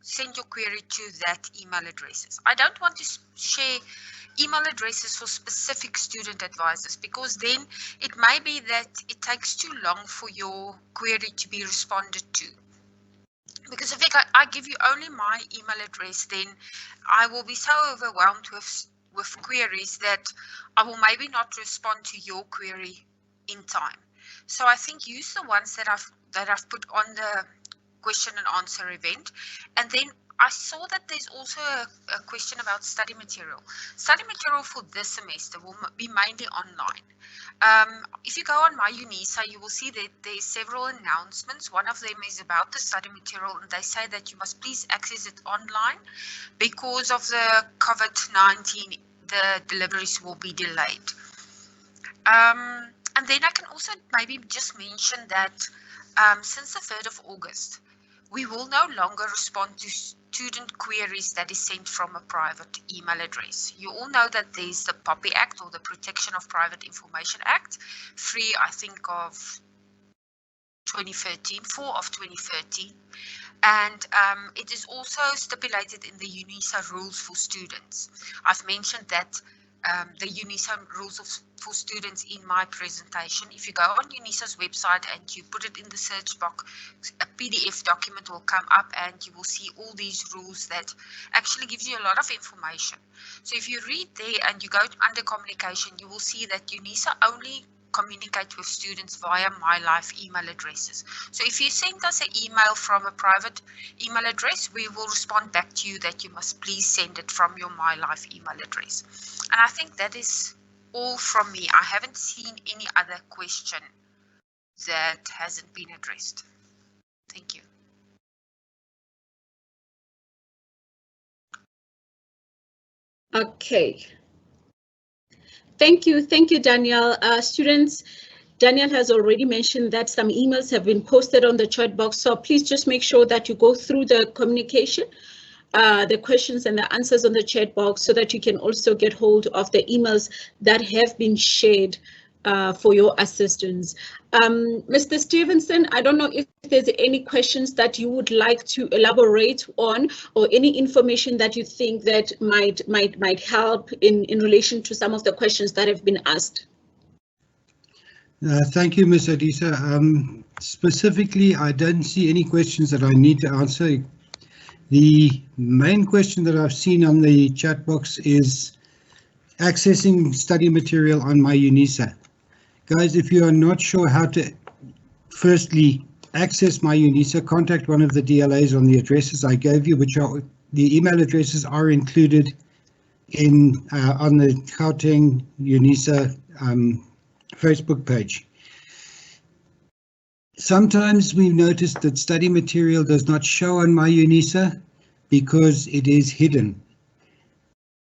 send your query to that email addresses. I don't want to share email addresses for specific student advisors because then it may be that it takes too long for your query to be responded to. Because if I give you only my email address, then I will be so overwhelmed with queries that I will maybe not respond to your query in time. So I think use the ones that I've put on the question and answer event. And then I saw that there's also a question about study material. Study material for this semester will be mainly online. If you go on my UNISA, you will see that there's several announcements. One of them is about the study material, and they say that you must please access it online because of the COVID-19, the deliveries will be delayed. And then I can also maybe just mention that since the 3rd of August, we will no longer respond to student queries that is sent from a private email address. You all know that there's the POPI Act, or the Protection of Private Information Act, 3, I think, of 2013, 4 of 2013. And it is also stipulated in the UNISA rules for students. I've mentioned that the UNISA rules for students in my presentation. If you go on UNISA's website and you put it in the search box, a PDF document will come up and you will see all these rules that actually gives you a lot of information. So if you read there and you go under communication, you will see that UNISA only communicate with students via my live email addresses. So if you send us an email from a private email address, we will respond back to you that you must please send it from your my live email address. And I think that is all from me. I haven't seen any other question that hasn't been addressed. Thank you. Okay. Thank you, Danielle. Students, Danielle has already mentioned that some emails have been posted on the chat box, so please just make sure that you go through the communication, the questions and the answers on the chat box so that you can also get hold of the emails that have been shared for your assistance. Mr. Stevenson, I don't know if there's any questions that you would like to elaborate on, or any information that you think that might help in relation to some of the questions that have been asked. Thank you, Ms. Adisa. Specifically, I don't see any questions that I need to answer. The main question that I've seen on the chat box is accessing study material on my UNISA. Guys, if you are not sure how to firstly access my UNISA, contact one of the DLAs on the addresses I gave you, which are the email addresses are included in on the Gauteng UNISA Facebook page. Sometimes we've noticed that study material does not show on my UNISA because it is hidden.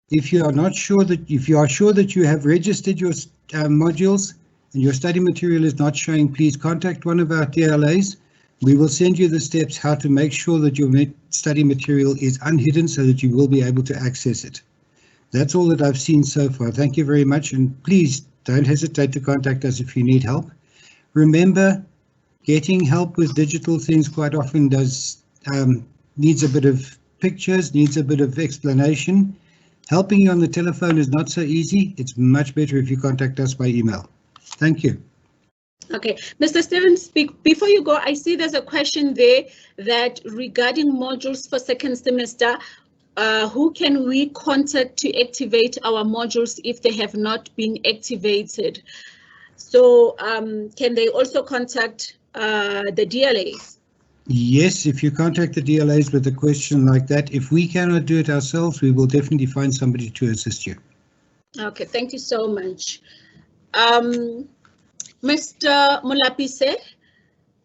If you are sure that you have registered your modules and your study material is not showing, please contact one of our DLAs. We will send you the steps how to make sure that your study material is unhidden so that you will be able to access it. That's all that I've seen so far. Thank you very much, and please don't hesitate to contact us if you need help. Remember, getting help with digital things quite often needs a bit of pictures, needs a bit of explanation. Helping you on the telephone is not so easy. It's much better if you contact us by email. Thank you. Okay, Mr. Stevens, before you go, I see there's a question there that regarding modules for second semester, who can we contact to activate our modules if they have not been activated? So can they also contact the DLAs? Yes, if you contact the DLAs with a question like that, if we cannot do it ourselves, we will definitely find somebody to assist you. Okay, thank you so much. Mr. Molapise,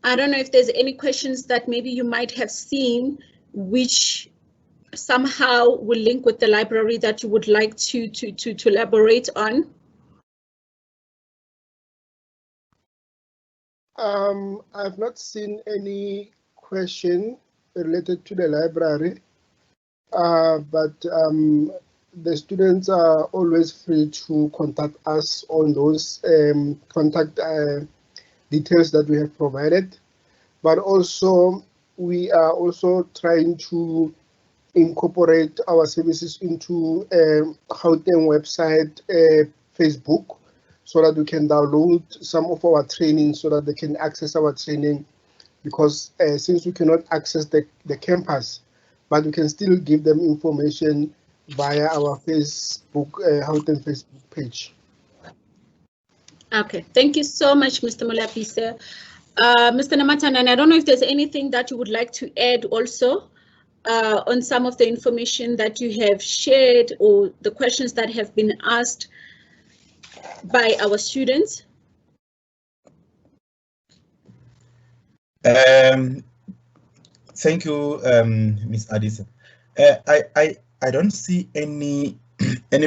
I don't know if there's any questions that maybe you might have seen which somehow will link with the library that you would like to elaborate on. I've not seen any question related to the library, but the students are always free to contact us on those contact details that we have provided. But also, we are also trying to incorporate our services into Gauteng website, Facebook, so that we can download some of our training so that they can access our training, because since we cannot access the campus, but we can still give them information via our Facebook, Gauteng Facebook page. Okay, thank you so much, Mr. Molapise. Mr. Nematandani, I don't know if there's anything that you would like to add also on some of the information that you have shared or the questions that have been asked by our students. Thank you, Ms. Adisa. I don't see any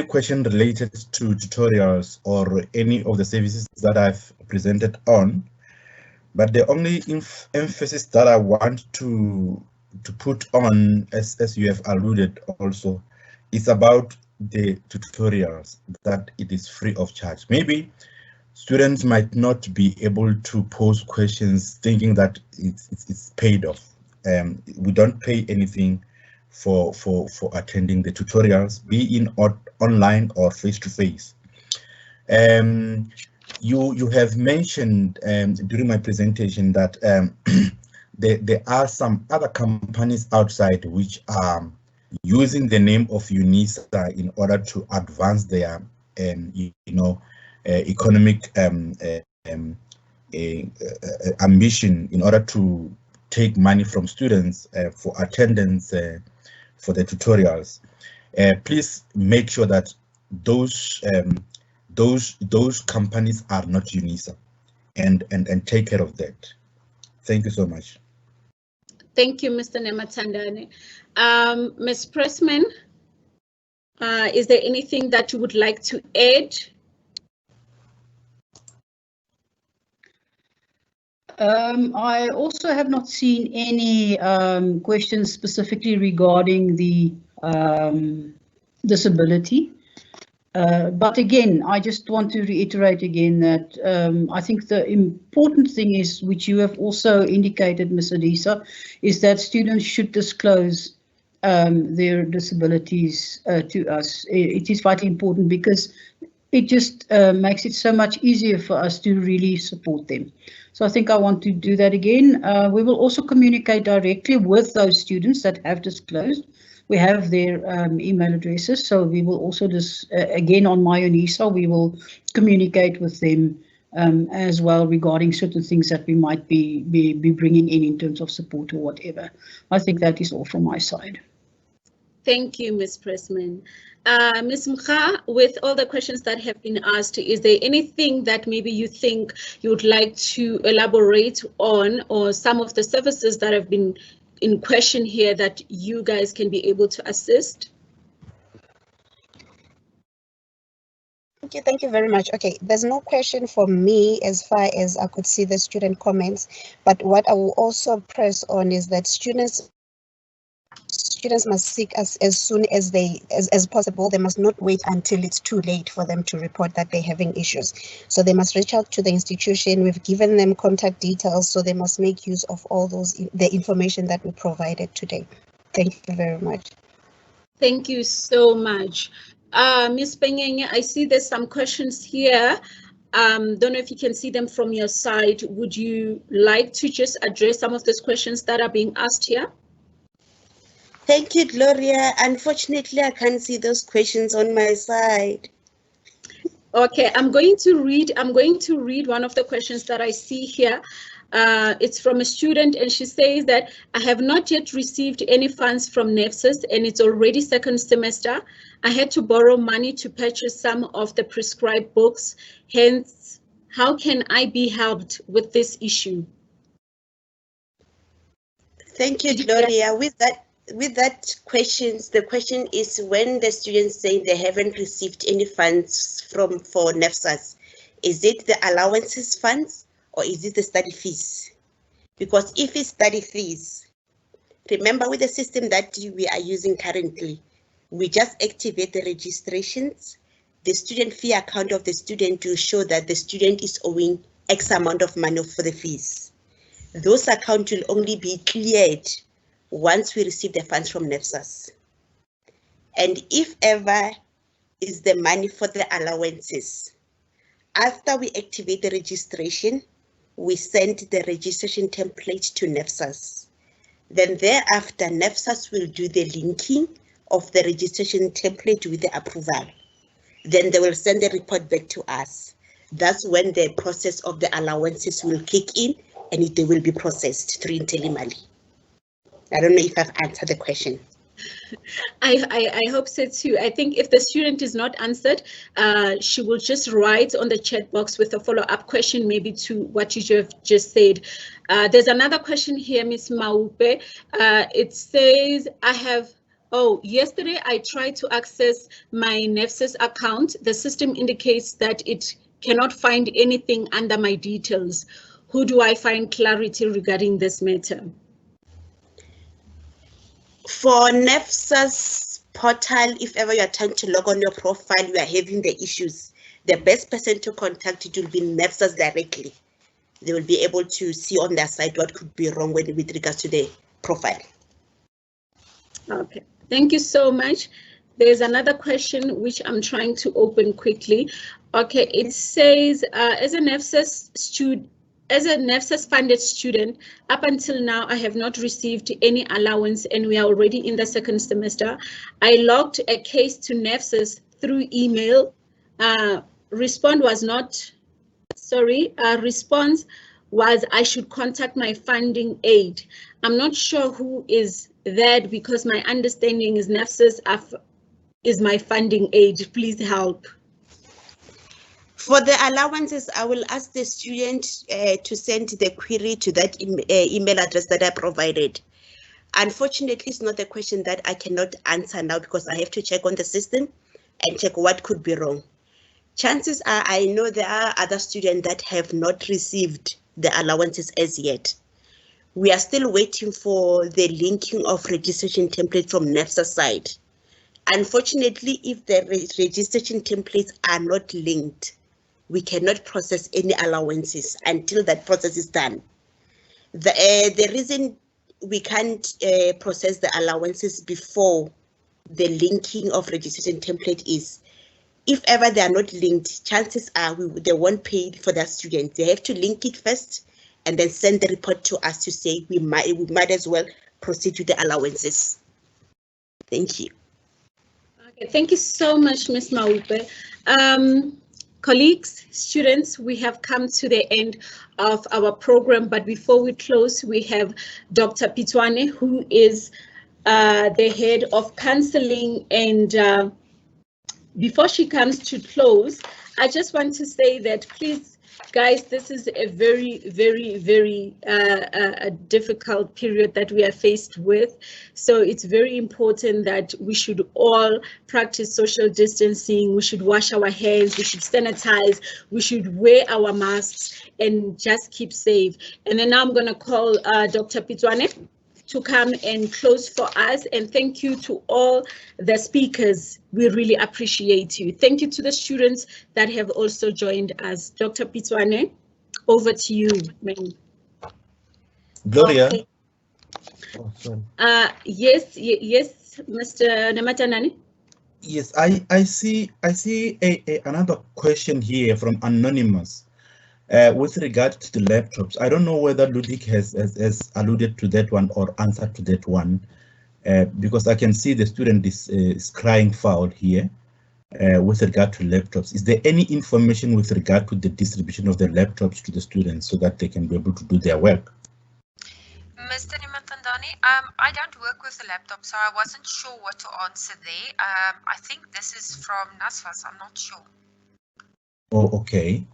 question related to tutorials or any of the services that I've presented on, but the only emphasis that I want to put on, as you have alluded also, is about the tutorials, that it is free of charge. Maybe students might not be able to pose questions thinking that it's paid off. We don't pay anything for attending the tutorials, be in online or face-to-face. You have mentioned during my presentation that there are some other companies outside which are using the name of UNISA in order to advance their economic ambition, in order to take money from students for attendance for the tutorials. Please make sure that those companies are not UNISA, and take care of that. Thank you so much. Thank you, Mr. Nematandani. Ms. Preesman, is there anything that you would like to add? I also have not seen any questions specifically regarding the disability. But again, I just want to reiterate again that I think the important thing is, which you have also indicated, Ms. Adisa, is that students should disclose their disabilities to us. It is vitally important because it just makes it so much easier for us to really support them. So I think I want to do that again. We will also communicate directly with those students that have disclosed. We have their email addresses, so we will also just, again on my UNISA, we will communicate with them as well regarding certain things that we might be bringing in terms of support or whatever. I think that is all from my side. Thank you, Ms. Preesman. Ms. Mkra, with all the questions that have been asked, is there anything that maybe you think you would like to elaborate on, or some of the services that have been in question here that you guys can be able to assist? Thank you very much. Okay, there's no question for me as far as I could see the student comments, but what I will also press on is that students must seek us as soon as as possible. They must not wait until it's too late for them to report that they're having issues. So they must reach out to the institution. We've given them contact details, so they must make use of all the information that we provided today. Thank you very much. Thank you so much. Ms. Penyenye, I see there's some questions here. Don't know if you can see them from your side. Would you like to just address some of those questions that are being asked here? Thank you, Gloria. Unfortunately, I can't see those questions on my side. Okay, I'm going to read one of the questions that I see here. It's from a student, and she says that I have not yet received any funds from NEFSIS, and it's already second semester. I had to borrow money to purchase some of the prescribed books. Hence, how can I be helped with this issue? Thank you, Gloria. With that questions, the question is when the students say they haven't received any funds for NEFSAS, is it the allowances funds or is it the study fees? Because if it's study fees, remember with the system that we are using currently, we just activate the registrations, the student fee account of the student to show that the student is owing X amount of money for the fees. Those accounts will only be cleared once we receive the funds from NEFSAS. And if ever is the money for the allowances, after we activate the registration, we send the registration template to NEFSAS. Then thereafter, NEFSAS will do the linking of the registration template with the approval. Then they will send the report back to us. That's when the process of the allowances will kick in and they will be processed through IntelliMali. I don't know if I've answered the question. I hope so too. I think if the student is not answered, she will just write on the chat box with a follow-up question, maybe to what you have just said. There's another question here, Ms. Maupe. It says, yesterday I tried to access my NEFSIS account. The system indicates that it cannot find anything under my details. Who do I find clarity regarding this matter? For NEFSAS portal, if ever you are trying to log on your profile, you are having the issues, the best person to contact it will be NEFSAS directly. They will be able to see on their side what could be wrong with regards to the profile. Okay, thank you so much. There's another question which I'm trying to open quickly. Okay, it says, as a NEFSAS funded student, up until now, I have not received any allowance and we are already in the second semester. I logged a case to NEFSAS through email. Response was I should contact my funding aid. I'm not sure who is that because my understanding is NEFSAS is my funding aid. Please help. For the allowances, I will ask the student to send the query to that email address that I provided. Unfortunately, it's not a question that I cannot answer now because I have to check on the system and check what could be wrong. Chances are I know there are other students that have not received the allowances as yet. We are still waiting for the linking of registration template from NEFSA side Unfortunately, if the registration templates are not linked, we cannot process any allowances until that process is done. The reason we can't process the allowances before the linking of registration template is, if ever they are not linked, chances are they won't pay for that student. They have to link it first and then send the report to us to say we might as well proceed with the allowances. Thank you. Okay, thank you so much, Ms. Maupe. Colleagues, students, we have come to the end of our program, but before we close, we have Dr. Pitsoane, who is the head of counseling, and before she comes to close, I just want to say that please, guys, this is a very, very, very difficult period that we are faced with. So it's very important that we should all practice social distancing. We should wash our hands. We should sanitize. We should wear our masks and just keep safe. And then now I'm going to call Dr. Pitsoane to come and close for us. And thank you to all the speakers. We really appreciate you. Thank you to the students that have also joined us. Dr. Pitsoane, over to you, ma'am. Gloria. Okay. Yes, Mr. Nematandani. Yes, I see another question here from Anonymous. With regard to the laptops, I don't know whether Ludick has alluded to that one or answered to that one, because I can see the student is crying foul here with regard to laptops. Is there any information with regard to the distribution of the laptops to the students so that they can be able to do their work? Mr. Nematandani, I don't work with the laptop, so I wasn't sure what to answer there. I think this is from NSFAS, I'm not sure. Oh, okay.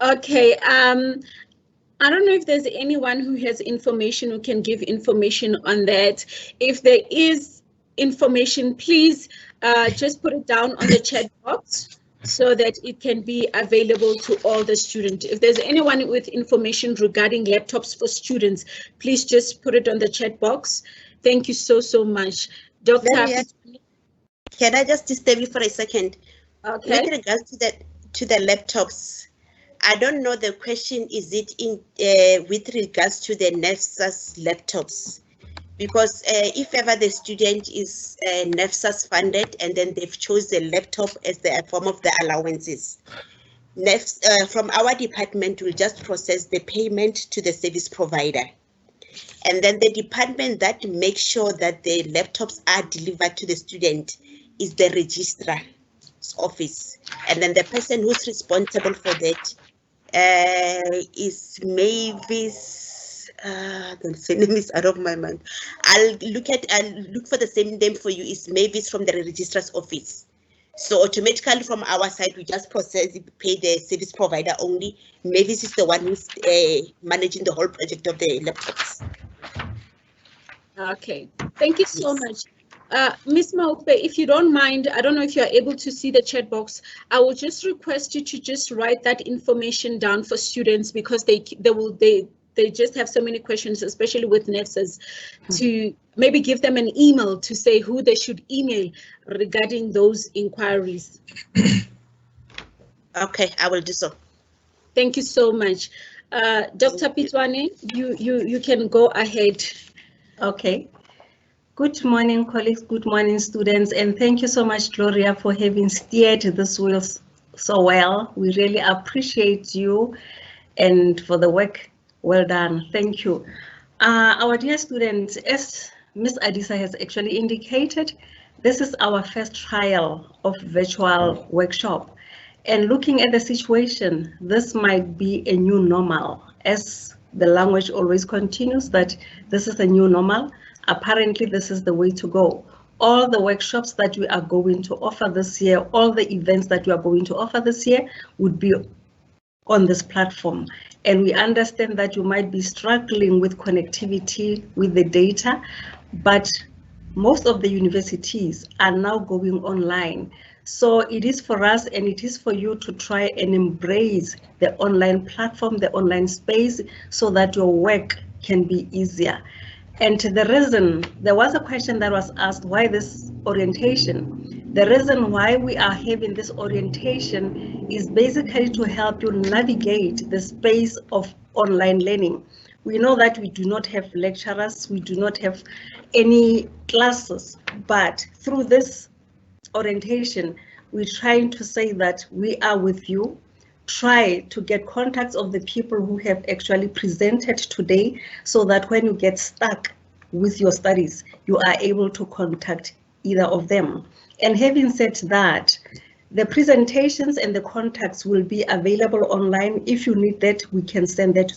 Okay, I don't know if there's anyone who has information who can give information on that. If there is information, please just put it down on the chat box so that it can be available to all the students. If there's anyone with information regarding laptops for students, please just put it on the chat box. Thank you so much. Dr. Can I just disturb you for a second? Okay. With regards to the laptops, I don't know the question, is it in with regards to the NSFAS laptops? Because if ever the student is NSFAS funded and then they've chosen the laptop as the form of the allowances, from our department will just process the payment to the service provider. And then the department that makes sure that the laptops are delivered to the student is the registrar's office. And then the person who's responsible for that is Mavis. The name is out of my mind. I'll look for the same name for you. Is Mavis from the registrar's office. So automatically from our side, we just pay the service provider only. Mavis is the one who's managing the whole project of the laptops. Okay, thank you so much. Ms. Maupe, if you don't mind, I don't know if you're able to see the chat box. I will just request you to just write that information down for students, because they just have so many questions, especially with NSFAS, to maybe give them an email to say who they should email regarding those inquiries. Okay, I will do so. Thank you so much. Dr. Pitsoane, you can go ahead. Okay. Good morning, colleagues. Good morning, students. And thank you so much, Gloria, for having steered this wheel so well. We really appreciate you and for the work well done. Thank you. Our dear students, as Ms. Adisa has actually indicated, this is our first trial of virtual workshop. And looking at the situation, this might be a new normal, as the language always continues that this is a new normal. Apparently, this is the way to go. All the workshops that we are going to offer this year, all the events that we are going to offer this year would be on this platform. And we understand that you might be struggling with connectivity with the data, but most of the universities are now going online. So it is for us and it is for you to try and embrace the online platform, the online space, so that your work can be easier. And the reason, there was a question that was asked, why this orientation? The reason why we are having this orientation is basically to help you navigate the space of online learning. We know that we do not have lecturers, we do not have any classes, but through this orientation, we're trying to say that we are with you. Try to get contacts of the people who have actually presented today, so that when you get stuck with your studies, you are able to contact either of them. And having said that, the presentations and the contacts will be available online. If you need that, we can send that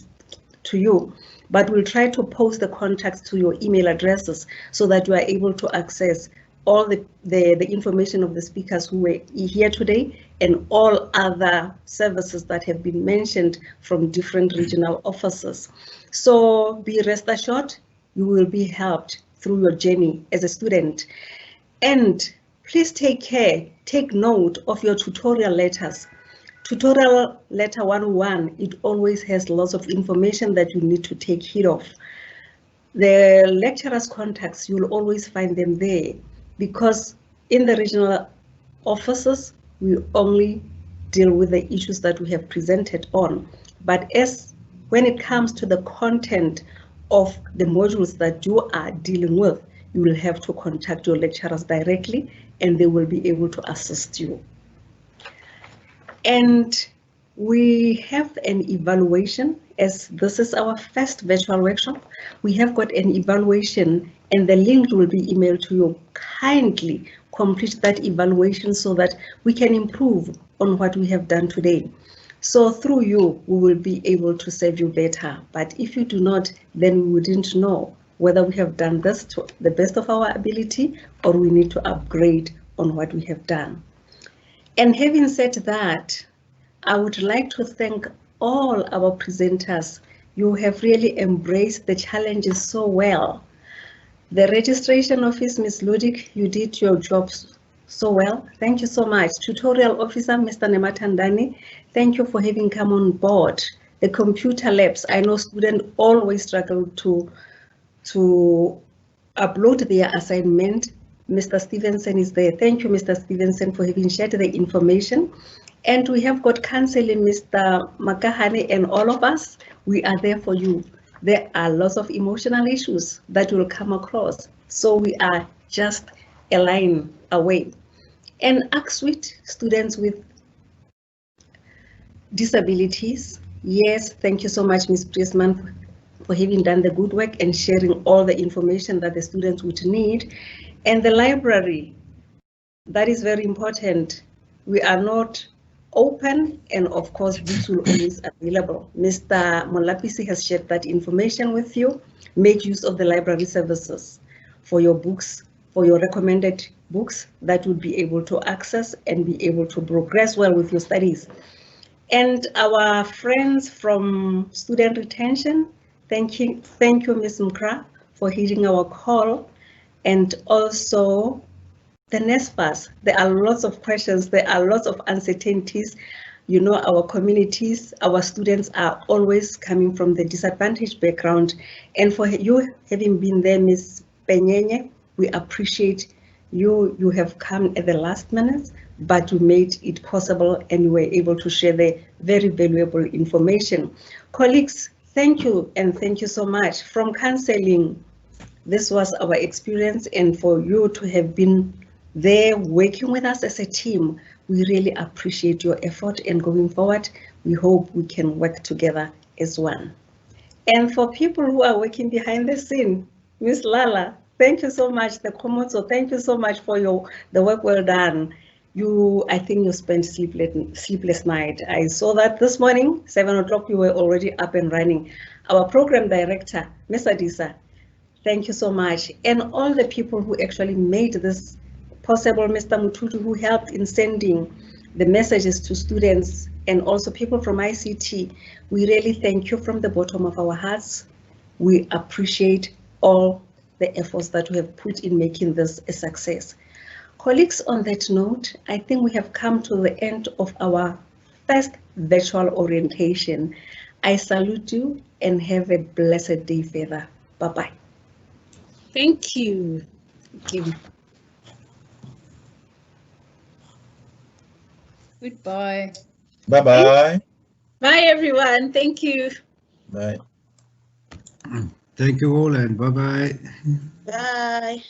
to you, but we'll try to post the contacts to your email addresses so that you are able to access all the information of the speakers who were here today and all other services that have been mentioned from different regional offices. So be rest assured, you will be helped through your journey as a student. And please take care, take note of your tutorial letters. Tutorial letter 101, it always has lots of information that you need to take heed of. The lecturer's contacts, you'll always find them there, because in the regional offices, we only deal with the issues that we have presented on. But when it comes to the content of the modules that you are dealing with, you will have to contact your lecturers directly and they will be able to assist you. And we have an evaluation, as this is our first virtual workshop. We have got an evaluation and the link will be emailed to you. Kindly complete that evaluation so that we can improve on what we have done today. So through you, we will be able to serve you better. But if you do not, then we wouldn't know whether we have done this to the best of our ability or we need to upgrade on what we have done. And having said that, I would like to thank all our presenters. You have really embraced the challenges so well. The registration office, Ms. Ludick, you did your jobs so well. Thank you so much. Tutorial officer, Mr. Nematandani, thank you for having come on board. The computer labs, I know students always struggle to upload their assignment. Mr. Stevenson is there. Thank you, Mr. Stevenson, for having shared the information. And we have got counseling, Mr. Makahane, and all of us. We are there for you. There are lots of emotional issues that will come across. So we are just a line away. And ACSWIT, students with disabilities. Yes, thank you so much, Ms. Preesman, for having done the good work and sharing all the information that the students would need. And the library, that is very important. We are not open, and of course, books will always be available. Mr. Molapise has shared that information with you. Make use of the library services for your books, for your recommended books that would be able to access and be able to progress well with your studies. And our friends from student retention, thank you, Ms. Mkra, for heeding our call. And also the NSFAS, there are lots of questions, there are lots of uncertainties. You know, our communities, our students are always coming from the disadvantaged background. And for you having been there, Ms. Penyenye, we appreciate you. You have come at the last minute, but you made it possible and you were able to share the very valuable information. Colleagues, thank you, and thank you so much. From counseling, this was our experience, and for you to have been there working with us as a team, we really appreciate your effort, and going forward, we hope we can work together as one. And for people who are working behind the scene, Ms. Lala, thank you so much. The Komodo, thank you so much for the work well done. I think you spent sleepless night. I saw that this morning, 7 o'clock, you were already up and running. Our program director, Ms. Adisa, thank you so much. And all the people who actually made this possible, Mr. Mututu, who helped in sending the messages to students, and also people from ICT, we really thank you from the bottom of our hearts. We appreciate all the efforts that we have put in making this a success. Colleagues, on that note, I think we have come to the end of our first virtual orientation. I salute you and have a blessed day further. Bye-bye. Thank you. Thank you. Goodbye. Bye-bye. Bye, everyone. Thank you. Bye. Thank you all and bye-bye. Bye.